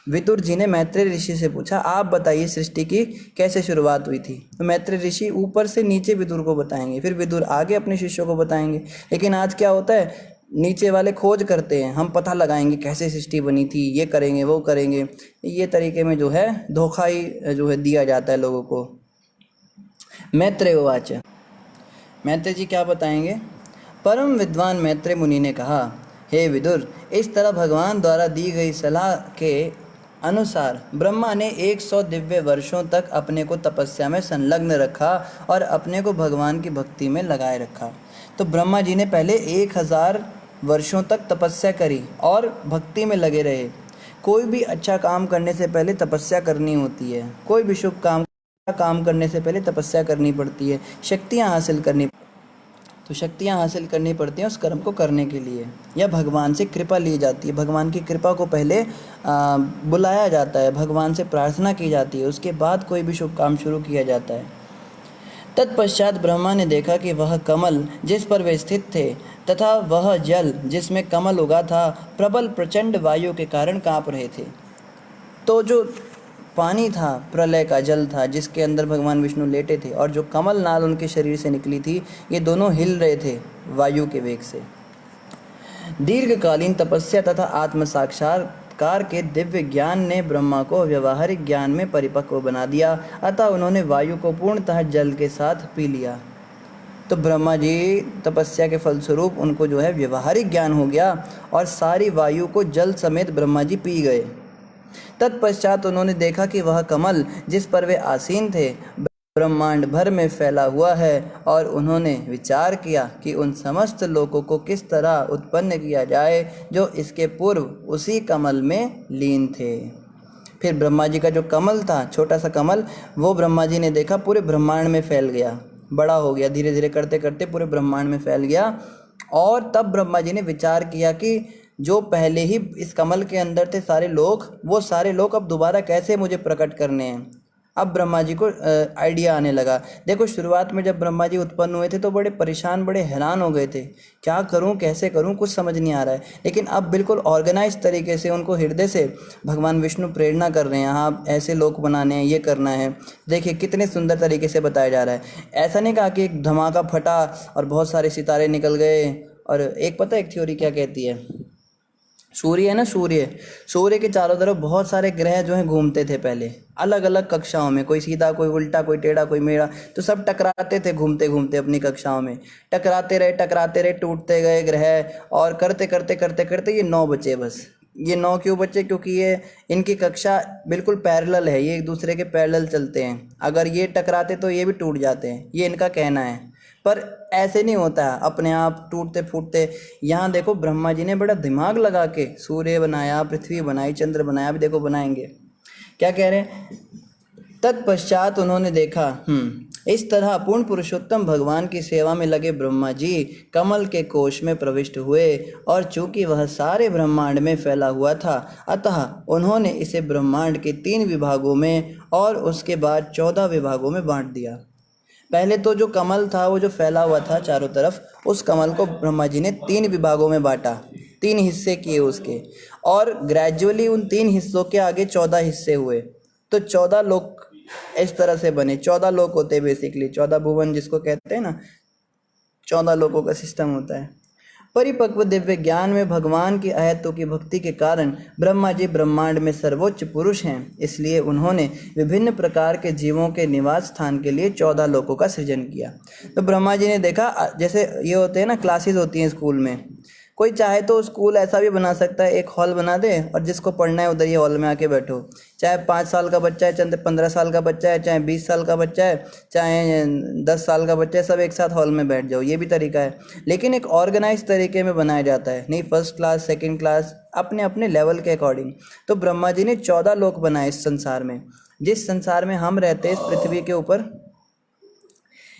विदुर जी ने मैत्रेय ऋषि से पूछा, आप बताइए सृष्टि की कैसे शुरुआत हुई थी। तो मैत्रेय ऋषि ऊपर से नीचे विदुर को बताएंगे, फिर विदुर आगे अपने शिष्यों को बताएंगे। लेकिन आज क्या होता है, नीचे वाले खोज करते हैं, हम पता लगाएंगे कैसे सृष्टि बनी थी, ये करेंगे वो करेंगे। ये तरीके में जो है धोखा ही जो है दिया जाता है लोगों को। मैत्रेय उवाच, मैत्रेय जी क्या बताएंगे। परम विद्वान मैत्रेय मुनि ने कहा, हे विदुर, इस तरह भगवान द्वारा दी गई सलाह के अनुसार ब्रह्मा ने 100 दिव्य वर्षों तक अपने को तपस्या में संलग्न रखा और अपने को भगवान की भक्ति में लगाए रखा। तो ब्रह्मा जी ने पहले 1000 वर्षों तक तपस्या करी और भक्ति में लगे रहे। कोई भी अच्छा काम करने से पहले तपस्या करनी होती है, कोई भी शुभ काम करने से पहले तपस्या करनी पड़ती है, शक्तियाँ हासिल करनी, तो शक्तियाँ हासिल करनी पड़ती हैं उस कर्म को करने के लिए, या भगवान से कृपा ली जाती है। भगवान की कृपा को पहले बुलाया जाता है, भगवान से प्रार्थना की जाती है, उसके बाद कोई भी शुभ काम शुरू किया जाता है। तत्पश्चात ब्रह्मा ने देखा कि वह कमल जिस पर वे स्थित थे तथा वह जल जिसमें कमल उगा था, प्रबल प्रचंड वायु के कारण काँप रहे थे। तो जो पानी था, प्रलय का जल था, जिसके अंदर भगवान विष्णु लेटे थे, और जो कमल नाल उनके शरीर से निकली थी, ये दोनों हिल रहे थे वायु के वेग से। दीर्घकालीन तपस्या तथा आत्म साक्षात्कार के दिव्य ज्ञान ने ब्रह्मा को व्यवहारिक ज्ञान में परिपक्व बना दिया, अतः उन्होंने वायु को पूर्णतः जल के साथ पी लिया। तो ब्रह्मा जी तपस्या के फलस्वरूप उनको जो है व्यवहारिक ज्ञान हो गया और सारी वायु को जल समेत ब्रह्मा जी पी गए। तत्पश्चात उन्होंने देखा कि वह कमल जिस पर वे आसीन थे ब्रह्मांड भर में फैला हुआ है, और उन्होंने विचार किया कि उन समस्त लोकों को किस तरह उत्पन्न किया जाए जो इसके पूर्व उसी कमल में लीन थे। फिर ब्रह्मा जी का जो कमल था, छोटा सा कमल, वो ब्रह्मा जी ने देखा पूरे ब्रह्मांड में फैल गया, बड़ा हो गया, धीरे धीरे करते करते पूरे ब्रह्मांड में फैल गया। और तब ब्रह्मा जी ने विचार किया कि जो पहले ही इस कमल के अंदर थे सारे लोग, वो सारे लोग अब दोबारा कैसे मुझे प्रकट करने हैं। अब ब्रह्मा जी को आइडिया आने लगा। देखो, शुरुआत में जब ब्रह्मा जी उत्पन्न हुए थे तो बड़े परेशान, बड़े हैरान हो गए थे, क्या करूं, कैसे करूं, कुछ समझ नहीं आ रहा है। लेकिन अब बिल्कुल ऑर्गेनाइज तरीके से उनको हृदय से भगवान विष्णु प्रेरणा कर रहे हैं, हाँ ऐसे लोक बनाने हैं, ये करना है। देखिए कितने सुंदर तरीके से बताया जा रहा है। ऐसा नहीं कहा कि एक धमाका फटा और बहुत सारे सितारे निकल गए। और एक पता है एक थ्योरी क्या कहती है, सूर्य है ना, सूर्य के चारों तरफ बहुत सारे ग्रह जो हैं घूमते थे पहले, अलग अलग कक्षाओं में, कोई सीधा, कोई उल्टा, कोई टेढ़ा, कोई मेढ़ा, तो सब टकराते थे घूमते घूमते अपनी कक्षाओं में, टकराते रहे, टूटते गए ग्रह, और करते करते करते करते ये 9 बचे बस। ये 9 क्यों बचे, क्योंकि ये इनकी कक्षा बिल्कुल पैरेलल है, ये एक दूसरे के पैरेलल चलते हैं, अगर ये टकराते तो ये भी टूट जाते हैं, ये इनका कहना है। पर ऐसे नहीं होता है अपने आप टूटते फूटते। यहाँ देखो ब्रह्मा जी ने बड़ा दिमाग लगा के सूर्य बनाया, पृथ्वी बनाई, चंद्र बनाया, अभी देखो बनाएंगे, क्या कह रहे हैं। तत्पश्चात उन्होंने देखा इस तरह पूर्ण पुरुषोत्तम भगवान की सेवा में लगे ब्रह्मा जी कमल के कोश में प्रविष्ट हुए, और चूंकि वह सारे ब्रह्मांड में फैला हुआ था, अतः उन्होंने इसे ब्रह्मांड के 3 विभागों में और उसके बाद 14 विभागों में बांट दिया। पहले तो जो कमल था वो जो फैला हुआ था चारों तरफ, उस कमल को ब्रह्मा जी ने 3 विभागों में बांटा, 3 हिस्से किए उसके, और ग्रेजुअली उन 3 हिस्सों के आगे 14 हिस्से हुए। तो 14 लोक इस तरह से बने। 14 लोक होते हैं बेसिकली, 14 भुवन जिसको कहते हैं ना, 14 लोकों का सिस्टम होता है। परिपक्व दिव्य ज्ञान में भगवान की अहैतु की भक्ति के कारण ब्रह्मा जी ब्रह्मांड में सर्वोच्च पुरुष हैं, इसलिए उन्होंने विभिन्न प्रकार के जीवों के निवास स्थान के लिए 14 लोकों का सृजन किया। तो ब्रह्मा जी ने देखा, जैसे ये होते हैं ना, क्लासेस होती हैं स्कूल में, कोई चाहे तो स्कूल ऐसा भी बना सकता है, एक हॉल बना दे और जिसको पढ़ना है उधर ही हॉल में आके बैठो, चाहे 5 साल का बच्चा है, चाहे 15 साल का बच्चा है, चाहे 20 साल का बच्चा है, चाहे 10 साल का बच्चा है, सब एक साथ हॉल में बैठ जाओ, ये भी तरीका है। लेकिन एक ऑर्गेनाइज तरीके में बनाया जाता है, नहीं फर्स्ट क्लास सेकंड क्लास, अपने अपने लेवल के अकॉर्डिंग। तो ब्रह्मा जी ने 14 लोक बनाए इस संसार में। जिस संसार में हम रहते हैं, इस पृथ्वी के ऊपर,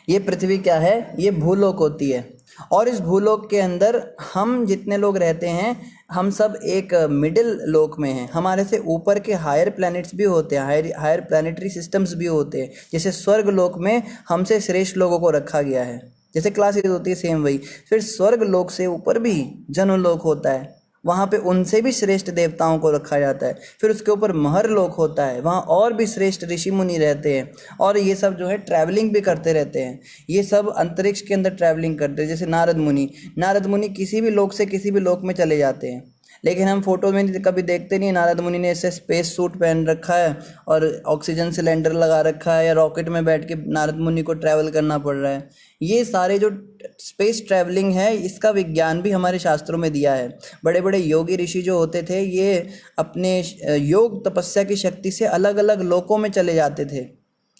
ये पृथ्वी क्या है, ये भूलोक होती है, और इस भूलोक के अंदर हम जितने लोग रहते हैं, हम सब एक मिडिल लोक में हैं। हमारे से ऊपर के हायर प्लैनेट्स भी होते हैं, हायर प्लैनेटरी सिस्टम्स भी होते हैं। जैसे स्वर्ग लोक में हमसे श्रेष्ठ लोगों को रखा गया है, जैसे क्लासेस होती है सेम वही। फिर स्वर्ग लोक से ऊपर भी जनलोक होता है, वहाँ पे उनसे भी श्रेष्ठ देवताओं को रखा जाता है। फिर उसके ऊपर महर लोक होता है, वहाँ और भी श्रेष्ठ ऋषि मुनि रहते हैं, और ये सब जो है ट्रैवलिंग भी करते रहते हैं। ये सब अंतरिक्ष के अंदर ट्रैवलिंग करते हैं। जैसे नारद मुनि किसी भी लोक से किसी भी लोक में चले जाते हैं, लेकिन हम फोटो में कभी देखते नहीं। नारद मुनि ने ऐसे स्पेस सूट पहन रखा है और ऑक्सीजन सिलेंडर लगा रखा है, या रॉकेट में बैठ के नारद मुनि को ट्रैवल करना पड़ रहा है। ये सारे जो स्पेस ट्रैवलिंग है, इसका विज्ञान भी हमारे शास्त्रों में दिया है। बड़े बड़े योगी ऋषि जो होते थे, ये अपने योग तपस्या की शक्ति से अलग अलग लोकों में चले जाते थे।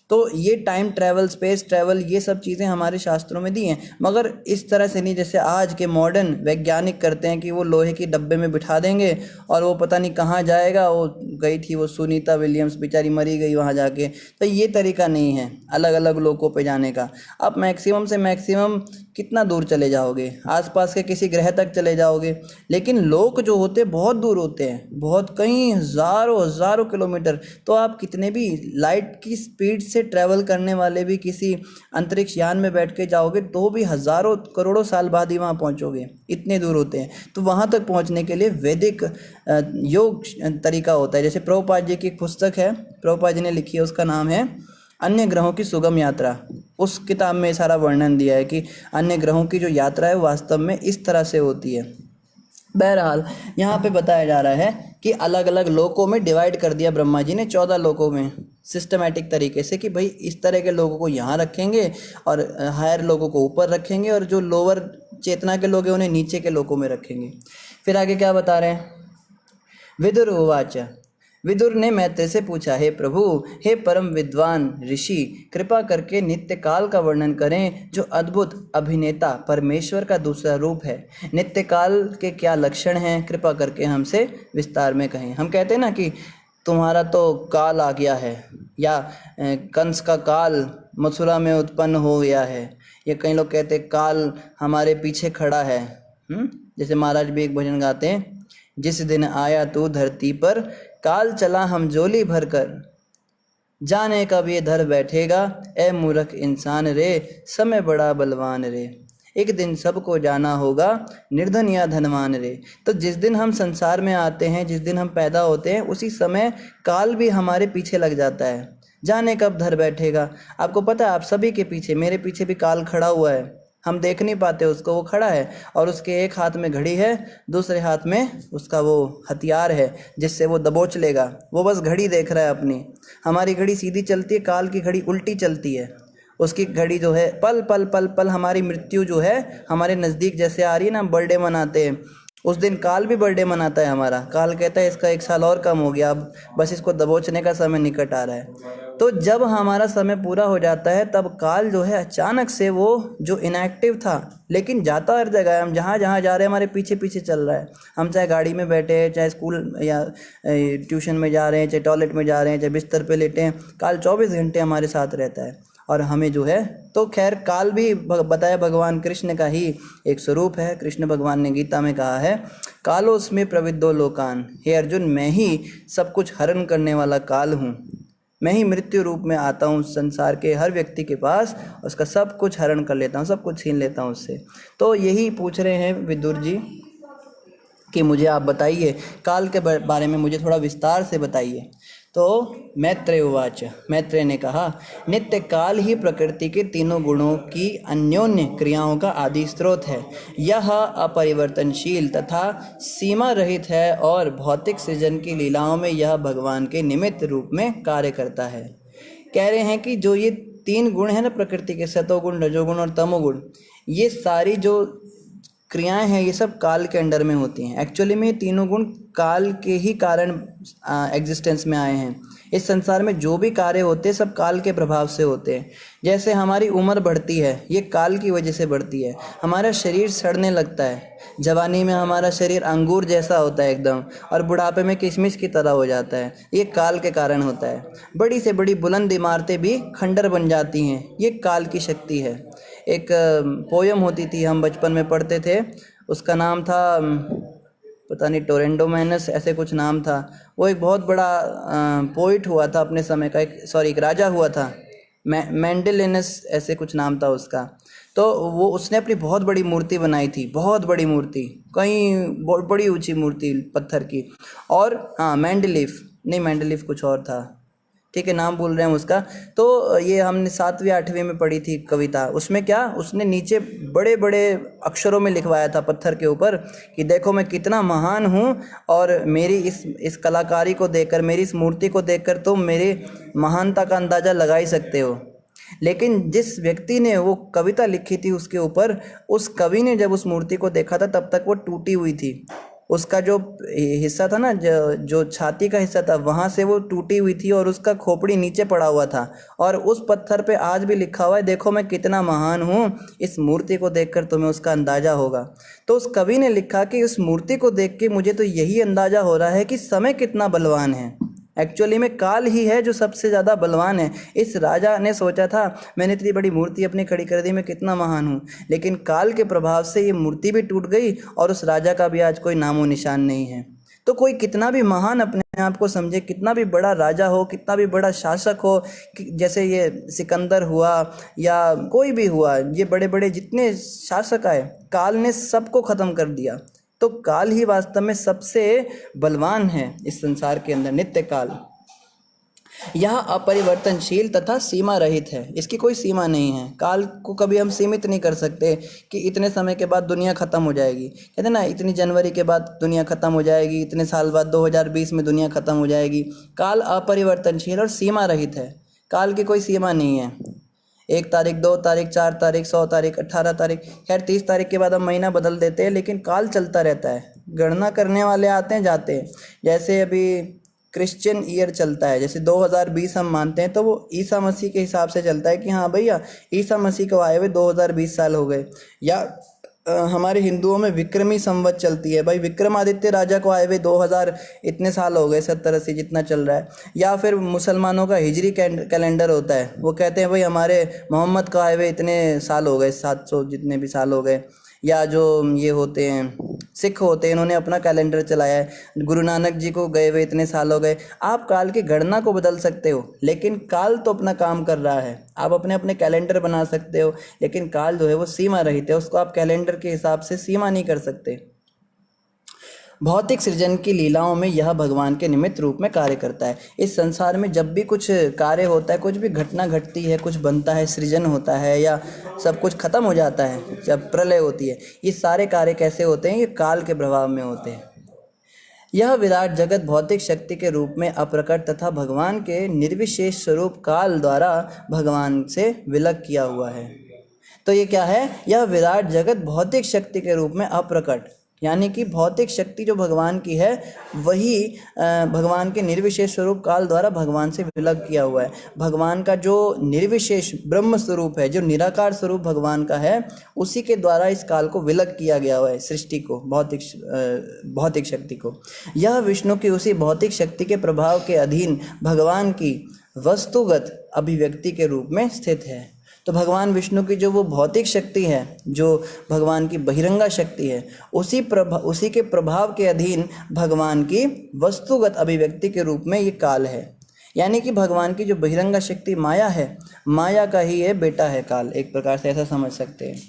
तो ये टाइम ट्रैवल, स्पेस ट्रैवल, ये सब चीज़ें हमारे शास्त्रों में दी हैं, मगर इस तरह से नहीं जैसे आज के मॉडर्न वैज्ञानिक करते हैं कि वो लोहे की डब्बे में बिठा देंगे और वो पता नहीं कहाँ जाएगा। वो गई थी वो सुनीता विलियम्स, बेचारी मरी गई वहाँ जाके। तो ये तरीका नहीं है अलग अलग लोकों पे जाने का। आप मैक्सिमम से मैक्सिमम कितना दूर चले जाओगे, आसपास के किसी ग्रह तक चले जाओगे, लेकिन लोक जो होते बहुत दूर होते हैं, बहुत कई हज़ारों किलोमीटर। तो आप कितने भी लाइट की स्पीड से ट्रैवल करने वाले भी किसी अंतरिक्ष यान में बैठ के जाओगे तो भी हज़ारों करोड़ों साल बाद ही वहाँ पहुँचोगे, इतने दूर होते हैं। तो वहाँ तक पहुँचने के लिए वैदिक योग तरीका होता है। जैसे प्रभुपाद जी की एक पुस्तक है, प्रभुपाद जी ने लिखी है, उसका नाम है अन्य ग्रहों की सुगम यात्रा। उस किताब में सारा वर्णन दिया है कि अन्य ग्रहों की जो यात्रा है वास्तव में इस तरह से होती है। बहरहाल यहाँ पे बताया जा रहा है कि अलग अलग लोकों में डिवाइड कर दिया ब्रह्मा जी ने, 14 लोकों में सिस्टमैटिक तरीके से, कि भाई इस तरह के लोगों को यहाँ रखेंगे और हायर लोगों को ऊपर रखेंगे, और जो लोअर चेतना के लोग हैं उन्हें नीचे के लोकों में रखेंगे। फिर आगे क्या बता रहे हैं, विदुर उवाच, विदुर ने मैत्रेय से पूछा, हे प्रभु, हे परम विद्वान ऋषि, कृपा करके नित्य काल का वर्णन करें, जो अद्भुत अभिनेता परमेश्वर का दूसरा रूप है। नित्य काल के क्या लक्षण हैं, कृपा करके हमसे विस्तार में कहें। हम कहते हैं ना कि तुम्हारा तो काल आ गया है, या कंस का काल मथुरा में उत्पन्न हो गया है, या कई लोग कहते हैं काल हमारे पीछे खड़ा है। जैसे महाराज भी एक भजन गाते हैं, जिस दिन आया तू धरती पर, काल चला हम झोली भर कर, जाने कब ये धर बैठेगा, ए मूर्ख इंसान रे, समय बड़ा बलवान रे। एक दिन सबको जाना होगा, निर्धन या धनवान रे। तो जिस दिन हम संसार में आते हैं, जिस दिन हम पैदा होते हैं, उसी समय काल भी हमारे पीछे लग जाता है, जाने कब धर बैठेगा। आपको पता है, आप सभी के पीछे, मेरे पीछे भी काल खड़ा हुआ है, हम देख नहीं पाते उसको, वो खड़ा है, और उसके एक हाथ में घड़ी है, दूसरे हाथ में उसका वो हथियार है जिससे वो दबोच लेगा। वो बस घड़ी देख रहा है अपनी। हमारी घड़ी सीधी चलती है, काल की घड़ी उल्टी चलती है। उसकी घड़ी जो है पल पल पल पल, हमारी मृत्यु जो है हमारे नज़दीक जैसे आ रही है ना, बर्थडे मनाते हैं, उस दिन काल भी बर्थडे मनाता है हमारा। काल कहता है इसका 1 साल और कम हो गया, अब बस इसको दबोचने का समय निकट आ रहा है। तो जब हमारा समय पूरा हो जाता है, तब काल जो है अचानक से वो जो इनएक्टिव था, लेकिन जाता हर जगह है, हम जहाँ जहाँ जा रहे हैं हमारे पीछे पीछे चल रहा है। हम चाहे गाड़ी में बैठे हैं, चाहे स्कूल या ट्यूशन में जा रहे हैं, चाहे टॉयलेट में जा रहे हैं, चाहे बिस्तर पे लेटे हैं, काल 24 घंटे हमारे साथ रहता है। और हमें जो है, तो खैर काल भी बताया भगवान कृष्ण का ही एक स्वरूप है। कृष्ण भगवान ने गीता में कहा है, कालोस्मि प्रविद्धो लोकान, हे अर्जुन, मैं ही सब कुछ हरण करने वाला काल हूँ। मैं ही मृत्यु रूप में आता हूँ संसार के हर व्यक्ति के पास, उसका सब कुछ हरण कर लेता हूँ, सब कुछ छीन लेता हूँ उससे। तो यही पूछ रहे हैं विदुर जी कि मुझे आप बताइए काल के बारे में, मुझे थोड़ा विस्तार से बताइए। तो मैत्रेय उवाच, मैत्रेय ने कहा, नित्य काल ही प्रकृति के तीनों गुणों की अन्योन्य क्रियाओं का आदि स्रोत है। यह अपरिवर्तनशील तथा सीमा रहित है और भौतिक सृजन की लीलाओं में यह भगवान के निमित्त रूप में कार्य करता है। कह रहे हैं कि जो ये तीन गुण हैं ना प्रकृति के, सतोगुण, रजोगुण और तमोगुण, ये सारी जो क्रियाएं हैं ये सब काल के अंडर में होती हैं। एक्चुअली में ये तीनों गुण काल के ही कारण एग्जिस्टेंस में आए हैं। इस संसार में जो भी कार्य होते हैं सब काल के प्रभाव से होते हैं। जैसे हमारी उम्र बढ़ती है, ये काल की वजह से बढ़ती है। हमारा शरीर सड़ने लगता है, जवानी में हमारा शरीर अंगूर जैसा होता है एकदम, और बुढ़ापे में किशमिश की तरह हो जाता है, ये काल के कारण होता है। बड़ी से बड़ी बुलंद इमारतें भी खंडर बन जाती हैं, ये काल की शक्ति है। एक पोयम होती थी, हम बचपन में पढ़ते थे, उसका नाम था पता नहीं टोरेंडोमेनस ऐसे कुछ नाम था। वो एक बहुत बड़ा पोइट हुआ था अपने समय का, एक राजा हुआ था, मेंडेलिनस ऐसे कुछ नाम था उसका। तो वो उसने अपनी बहुत बड़ी मूर्ति बनाई थी, बहुत बड़ी मूर्ति, कहीं बहुत बड़ी ऊंची मूर्ति पत्थर की। और हाँ, मेंडलीफ कुछ और था, ठीक है, नाम भूल रहे हैं उसका। तो ये हमने 7वीं 8वीं में पढ़ी थी कविता। उसमें क्या, उसने नीचे बड़े बड़े अक्षरों में लिखवाया था पत्थर के ऊपर कि देखो मैं कितना महान हूँ, और मेरी इस कलाकारी को देखकर, मेरी इस मूर्ति को देखकर तुम मेरी महानता का अंदाज़ा लगा ही सकते हो। लेकिन जिस व्यक्ति ने वो कविता लिखी थी उसके ऊपर, उस कवि ने जब उस मूर्ति को देखा था तब तक वो टूटी हुई थी। उसका जो हिस्सा था ना, जो छाती का हिस्सा था, वहाँ से वो टूटी हुई थी और उसका खोपड़ी नीचे पड़ा हुआ था। और उस पत्थर पे आज भी लिखा हुआ है, देखो मैं कितना महान हूँ, इस मूर्ति को देखकर तुम्हें उसका अंदाज़ा होगा। तो उस कवि ने लिखा कि उस मूर्ति को देख के मुझे तो यही अंदाज़ा हो रहा है कि समय कितना बलवान है। एक्चुअली में काल ही है जो सबसे ज़्यादा बलवान है। इस राजा ने सोचा था मैंने इतनी बड़ी मूर्ति अपनी खड़ी कर दी, मैं कितना महान हूँ, लेकिन काल के प्रभाव से ये मूर्ति भी टूट गई और उस राजा का भी आज कोई नामो निशान नहीं है। तो कोई कितना भी महान अपने आप को समझे, कितना भी बड़ा राजा हो, कितना भी बड़ा शासक हो, जैसे ये सिकंदर हुआ या कोई भी हुआ, ये बड़े बड़े जितने शासक आए, काल ने सबको ख़त्म कर दिया। तो काल ही वास्तव में सबसे बलवान है इस संसार के अंदर, नित्य काल। यह अपरिवर्तनशील तथा सीमा रहित है, इसकी कोई सीमा नहीं है। काल को कभी हम सीमित नहीं कर सकते कि इतने समय के बाद दुनिया ख़त्म हो जाएगी। कहते ना, इतनी जनवरी के बाद दुनिया ख़त्म हो जाएगी, इतने साल बाद 2020 में दुनिया ख़त्म हो जाएगी। काल अपरिवर्तनशील और सीमा रहित है, काल की कोई सीमा नहीं है। 1 तारीख, 2 तारीख, 4 तारीख, 100 तारीख, 18 तारीख, खैर 30 तारीख के बाद हम महीना बदल देते हैं, लेकिन काल चलता रहता है। गणना करने वाले आते हैं जाते हैं। जैसे अभी क्रिश्चियन ईयर चलता है, जैसे 2020 हम मानते हैं, तो वो ईसा मसीह के हिसाब से चलता है कि हाँ भैया ईसा मसीह को आए हुए 2020 साल हो गए। या हमारे हिंदुओं में विक्रमी संवत चलती है, भाई विक्रमादित्य राजा को आए हुए 2000 इतने साल हो गए, 70-80 जितना चल रहा है। या फिर मुसलमानों का हिजरी कैलेंडर होता है, वो कहते हैं भाई हमारे मोहम्मद को आए हुए इतने साल हो गए, 700 जितने भी साल हो गए। या जो ये होते हैं सिख होते हैं, इन्होंने अपना कैलेंडर चलाया है, गुरु नानक जी को गए हुए इतने साल हो गए। आप काल की गणना को बदल सकते हो, लेकिन काल तो अपना काम कर रहा है। आप अपने अपने कैलेंडर बना सकते हो, लेकिन काल जो है वो सीमा रहित है, उसको आप कैलेंडर के हिसाब से सीमा नहीं कर सकते। भौतिक सृजन की लीलाओं में यह भगवान के निमित्त रूप में कार्य करता है। इस संसार में जब भी कुछ कार्य होता है, कुछ भी घटना घटती है, कुछ बनता है, सृजन होता है या सब कुछ खत्म हो जाता है, जब प्रलय होती है, ये सारे कार्य कैसे होते हैं? ये काल के प्रभाव में होते हैं। यह विराट जगत भौतिक शक्ति के रूप में अप्रकट तथा भगवान के निर्विशेष स्वरूप काल द्वारा भगवान से विलग किया हुआ है। तो ये क्या है? यह विराट जगत भौतिक शक्ति के रूप में अप्रकट, यानी कि भौतिक शक्ति जो भगवान की है वही भगवान के निर्विशेष स्वरूप काल द्वारा भगवान से विलग किया हुआ है। भगवान का जो निर्विशेष ब्रह्म स्वरूप है, जो निराकार स्वरूप भगवान का है, उसी के द्वारा इस काल को विलग किया गया हुआ है, सृष्टि को, भौतिक शक्ति को। यह विष्णु की उसी भौतिक शक्ति के प्रभाव के अधीन भगवान की वस्तुगत अभिव्यक्ति के रूप में स्थित है। तो भगवान विष्णु की जो वो भौतिक शक्ति है, जो भगवान की बहिरंगा शक्ति है, उसी के प्रभाव के अधीन भगवान की वस्तुगत अभिव्यक्ति के रूप में ये काल है। यानी कि भगवान की जो बहिरंगा शक्ति माया है, माया का ही ये बेटा है काल, एक प्रकार से ऐसा समझ सकते हैं।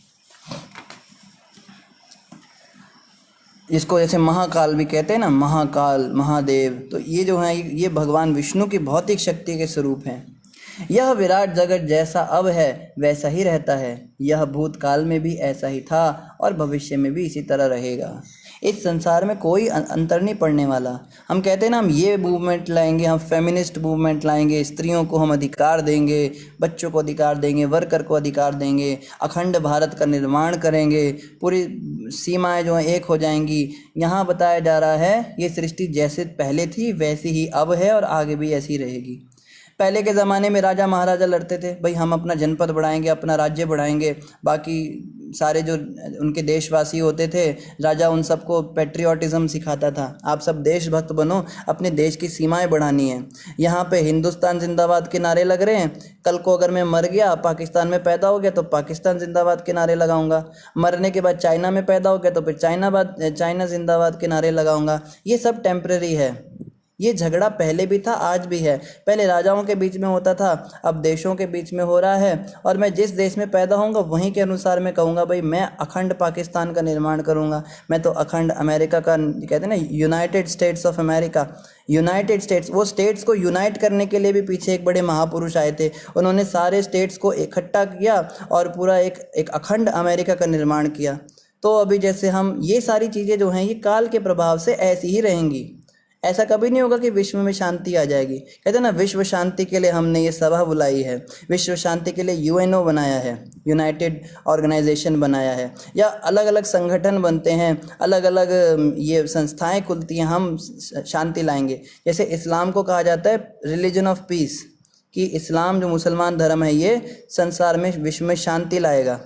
इसको जैसे महाकाल भी कहते हैं ना, महाकाल, महादेव, तो ये जो है ये भगवान विष्णु की भौतिक शक्ति के स्वरूप हैं। यह विराट जगत जैसा अब है वैसा ही रहता है, यह भूतकाल में भी ऐसा ही था और भविष्य में भी इसी तरह रहेगा। इस संसार में कोई अंतर नहीं पड़ने वाला। हम कहते हैं ना, हम ये मूवमेंट लाएंगे, हम फेमिनिस्ट मूवमेंट लाएंगे, स्त्रियों को हम अधिकार देंगे, बच्चों को अधिकार देंगे, वर्कर को अधिकार देंगे, अखंड भारत का निर्माण करेंगे, पूरी सीमाएं जो हैं एक हो जाएंगी। यहाँ बताया जा रहा है ये सृष्टि जैसे पहले थी वैसी ही अब है और आगे भी ऐसी रहेगी। पहले के ज़माने में राजा महाराजा लड़ते थे, भाई हम अपना जनपद बढ़ाएंगे, अपना राज्य बढ़ाएंगे, बाकी सारे जो उनके देशवासी होते थे, राजा उन सबको पेट्रियाटिज़म सिखाता था, आप सब देशभक्त बनो, अपने देश की सीमाएं बढ़ानी है। यहाँ पे हिंदुस्तान जिंदाबाद के नारे लग रहे हैं, कल को अगर मैं मर गया, पाकिस्तान में पैदा हो गया तो पाकिस्तान जिंदाबाद के नारे लगाऊंगा, मरने के बाद चाइना में पैदा हो गया तो फिर चाइना जिंदाबाद के नारे लगाऊंगा। ये सब टेम्परेरी है। ये झगड़ा पहले भी था, आज भी है। पहले राजाओं के बीच में होता था, अब देशों के बीच में हो रहा है। और मैं जिस देश में पैदा होऊंगा वहीं के अनुसार मैं कहूँगा भाई मैं अखंड पाकिस्तान का निर्माण करूँगा, मैं तो अखंड अमेरिका का, कहते हैं ना United states of America, United states. वो स्टेट्स को यूनाइट करने के लिए भी पीछे एक बड़े महापुरुष आए थे, उन्होंने सारे स्टेट्स को इकट्ठा किया और पूरा एक अखंड अमेरिका का निर्माण किया। तो अभी जैसे हम ये सारी चीज़ें जो हैं ये काल के प्रभाव से ऐसी ही रहेंगी। ऐसा कभी नहीं होगा कि विश्व में शांति आ जाएगी। कहते हैं ना, विश्व शांति के लिए हमने ये सभा बुलाई है, विश्व शांति के लिए यूएनओ बनाया है, यूनाइटेड ऑर्गेनाइजेशन बनाया है, या अलग अलग संगठन बनते हैं, अलग अलग ये संस्थाएं खुलती हैं, हम शांति लाएंगे। जैसे इस्लाम को कहा जाता है रिलीजन ऑफ पीस, कि इस्लाम जो मुसलमान धर्म है ये संसार में, विश्व में शांति लाएगा।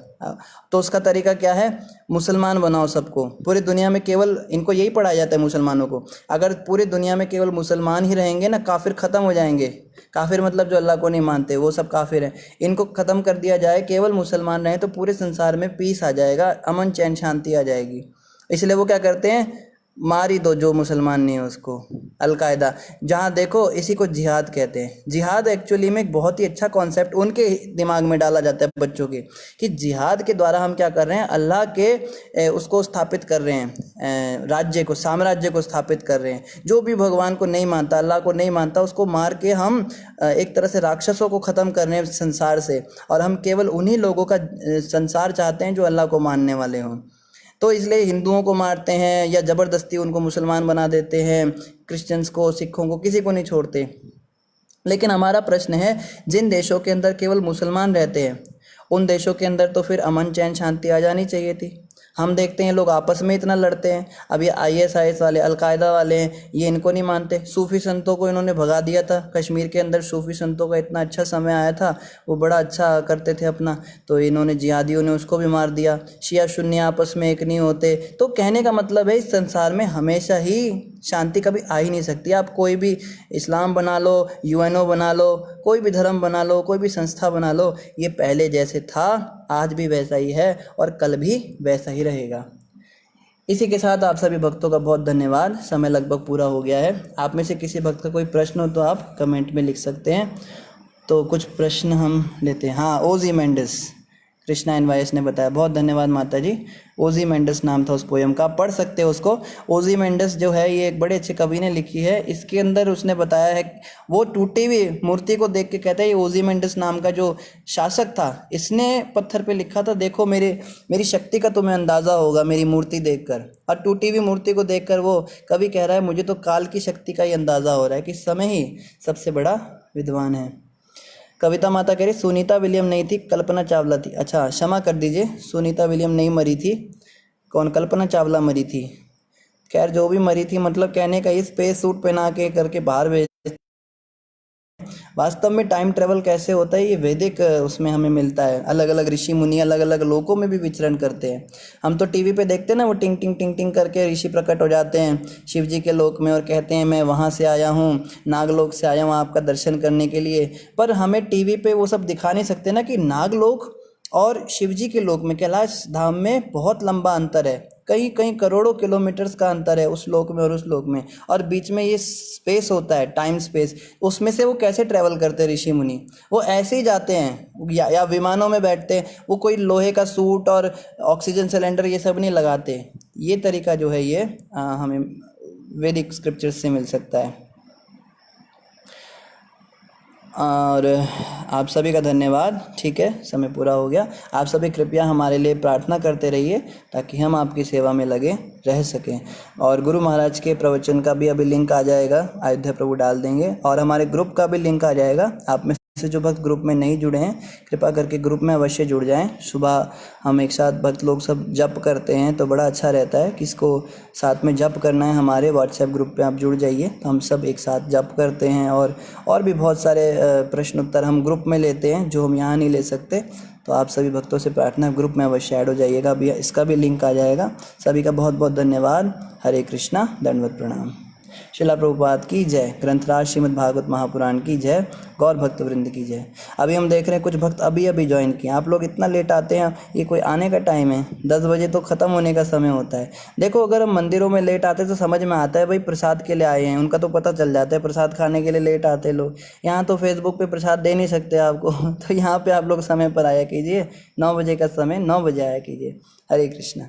तो उसका तरीका क्या है? मुसलमान बनाओ सबको, पूरी दुनिया में केवल इनको यही पढ़ाया जाता है मुसलमानों को। अगर पूरी दुनिया में केवल मुसलमान ही रहेंगे ना, काफिर ख़त्म हो जाएंगे। काफिर मतलब जो अल्लाह को नहीं मानते, वो सब काफिर हैं। इनको ख़त्म कर दिया जाए, केवल मुसलमान रहें तो पूरे संसार में पीस आ जाएगा, अमन चैन शांति आ जाएगी। इसलिए वो क्या करते हैं, मार ही दो जो मुसलमान नहीं है उसको। अलकायदा जहाँ देखो इसी को जिहाद कहते हैं। जिहाद एक्चुअली में एक बहुत ही अच्छा कॉन्सेप्ट उनके दिमाग में डाला जाता है बच्चों के, कि जिहाद के द्वारा हम क्या कर रहे हैं, अल्लाह के उसको स्थापित कर रहे हैं, राज्य को, साम्राज्य को स्थापित कर रहे हैं। जो भी भगवान को नहीं मानता, अल्लाह को नहीं मानता, उसको मार के हम एक तरह से राक्षसों को ख़त्म कर रहे हैं संसार से, और हम केवल उन्हीं लोगों का संसार चाहते हैं जो अल्लाह को मानने वाले हों। तो इसलिए हिंदुओं को मारते हैं या ज़बरदस्ती उनको मुसलमान बना देते हैं, क्रिश्चियंस को, सिखों को, किसी को नहीं छोड़ते। लेकिन हमारा प्रश्न है, जिन देशों के अंदर केवल मुसलमान रहते हैं उन देशों के अंदर तो फिर अमन चैन शांति आ जानी चाहिए थी। हम देखते हैं लोग आपस में इतना लड़ते हैं। अब ये ISIS वाले, अलकायदा वाले हैं, ये इनको नहीं मानते। सूफ़ी संतों को इन्होंने भगा दिया था। कश्मीर के अंदर सूफ़ी संतों का इतना अच्छा समय आया था, वो बड़ा अच्छा करते थे अपना, तो इन्होंने, जिहादियों ने उसको भी मार दिया। शिया सुन्नी आपस में एक नहीं होते। तो कहने का मतलब है, इस संसार में हमेशा ही शांति कभी आ ही नहीं सकती। आप कोई भी इस्लाम बना लो, UNO बना लो, कोई भी धर्म बना लो, कोई भी संस्था बना लो, ये पहले जैसे था आज भी वैसा ही है और कल भी वैसा ही रहेगा। इसी के साथ आप सभी भक्तों का बहुत धन्यवाद। समय लगभग पूरा हो गया है। आप में से किसी भक्त का कोई प्रश्न हो तो आप कमेंट में लिख सकते हैं। तो कुछ प्रश्न हम लेते हैं। हाँ, ओजी मेंडिस, कृष्णा NYS ने बताया, बहुत धन्यवाद माता जी। ओजी मेंडिस नाम था उस पोयम का, पढ़ सकते हो उसको। ओजी मेंडिस जो है ये एक बड़े अच्छे कवि ने लिखी है। इसके अंदर उसने बताया है, वो टूटी हुई मूर्ति को देख के कहता है, ये ओजी मेंडिस नाम का जो शासक था, इसने पत्थर पे लिखा था, देखो मेरी शक्ति का तुम्हें अंदाज़ा होगा मेरी मूर्ति देखकर। और टूटी हुई मूर्ति को देखकर वो कवि कह रहा है, मुझे तो काल की शक्ति का ही अंदाज़ा हो रहा है कि समय ही सबसे बड़ा विद्वान है। कविता माता कह रही सुनीता विलियम नहीं थी, कल्पना चावला थी। अच्छा, क्षमा कर दीजिए, सुनीता विलियम नहीं मरी थी, कौन, कल्पना चावला मरी थी। खैर जो भी मरी थी, मतलब कहने का ये स्पेस सूट पहना के करके बाहर भेज। वास्तव में टाइम ट्रेवल कैसे होता है ये वैदिक उसमें हमें मिलता है। अलग अलग ऋषि मुनि अलग अलग लोकों में भी विचरण करते हैं। हम तो टीवी पे देखते हैं ना, वो टिंग टिंग टिंग टिंग करके ऋषि प्रकट हो जाते हैं शिव जी के लोक में और कहते हैं मैं वहाँ से आया हूँ, नागलोक से आया हूँ आपका दर्शन करने के लिए। पर हमें टीवी पे वो सब दिखा नहीं सकते ना, कि नागलोक और शिवजी के लोक में, कैलाश धाम में बहुत लंबा अंतर है, कई कई करोड़ों किलोमीटर्स का अंतर है उस लोक में और उस लोक में, और बीच में ये स्पेस होता है, टाइम स्पेस, उसमें से वो कैसे ट्रैवल करते हैं ऋषि मुनि? वो ऐसे ही जाते हैं या विमानों में बैठते हैं, वो कोई लोहे का सूट और ऑक्सीजन सिलेंडर ये सब नहीं लगाते। ये तरीका जो है ये हमें वैदिक स्क्रिप्चर्स से मिल सकता है। और आप सभी का धन्यवाद। ठीक है, समय पूरा हो गया। आप सभी कृपया हमारे लिए प्रार्थना करते रहिए ताकि हम आपकी सेवा में लगे रह सकें। और गुरु महाराज के प्रवचन का भी अभी लिंक आ जाएगा, अयोध्या प्रभु डाल देंगे, और हमारे ग्रुप का भी लिंक आ जाएगा। आप में से जो भक्त ग्रुप में नहीं जुड़े हैं, कृपा करके ग्रुप में अवश्य जुड़ जाएं। सुबह हम एक साथ भक्त लोग सब जप करते हैं तो बड़ा अच्छा रहता है। किसको साथ में जप करना है, हमारे व्हाट्सएप ग्रुप पे आप जुड़ जाइए, तो हम सब एक साथ जप करते हैं। और भी बहुत सारे प्रश्न उत्तर हम ग्रुप में लेते हैं जो हम यहाँ नहीं ले सकते। तो आप सभी भक्तों से प्रार्थना, ग्रुप में अवश्य ऐड हो जाइएगा। अभी इसका भी लिंक आ जाएगा। सभी का बहुत बहुत धन्यवाद। हरे कृष्णा, दंडवत प्रणाम। शिला प्रभुपाद की जय। ग्रंथराज श्रीमद् भागवत महापुराण की जय। गौर भक्त वृंद की जय। अभी हम देख रहे हैं कुछ भक्त अभी ज्वाइन किए। आप लोग इतना लेट आते हैं, ये कोई आने का टाइम है? 10 बजे तो ख़त्म होने का समय होता है। देखो, अगर हम मंदिरों में लेट आते तो समझ में आता है भाई प्रसाद के लिए आए हैं, उनका तो पता चल जाता है प्रसाद खाने के लिए लेट आते लोग। यहाँ तो फेसबुक पे प्रसाद दे नहीं सकते आपको तो यहाँ पे आप लोग समय पर आया कीजिए। 9 बजे का समय, 9 बजे आया कीजिए। हरे कृष्णा।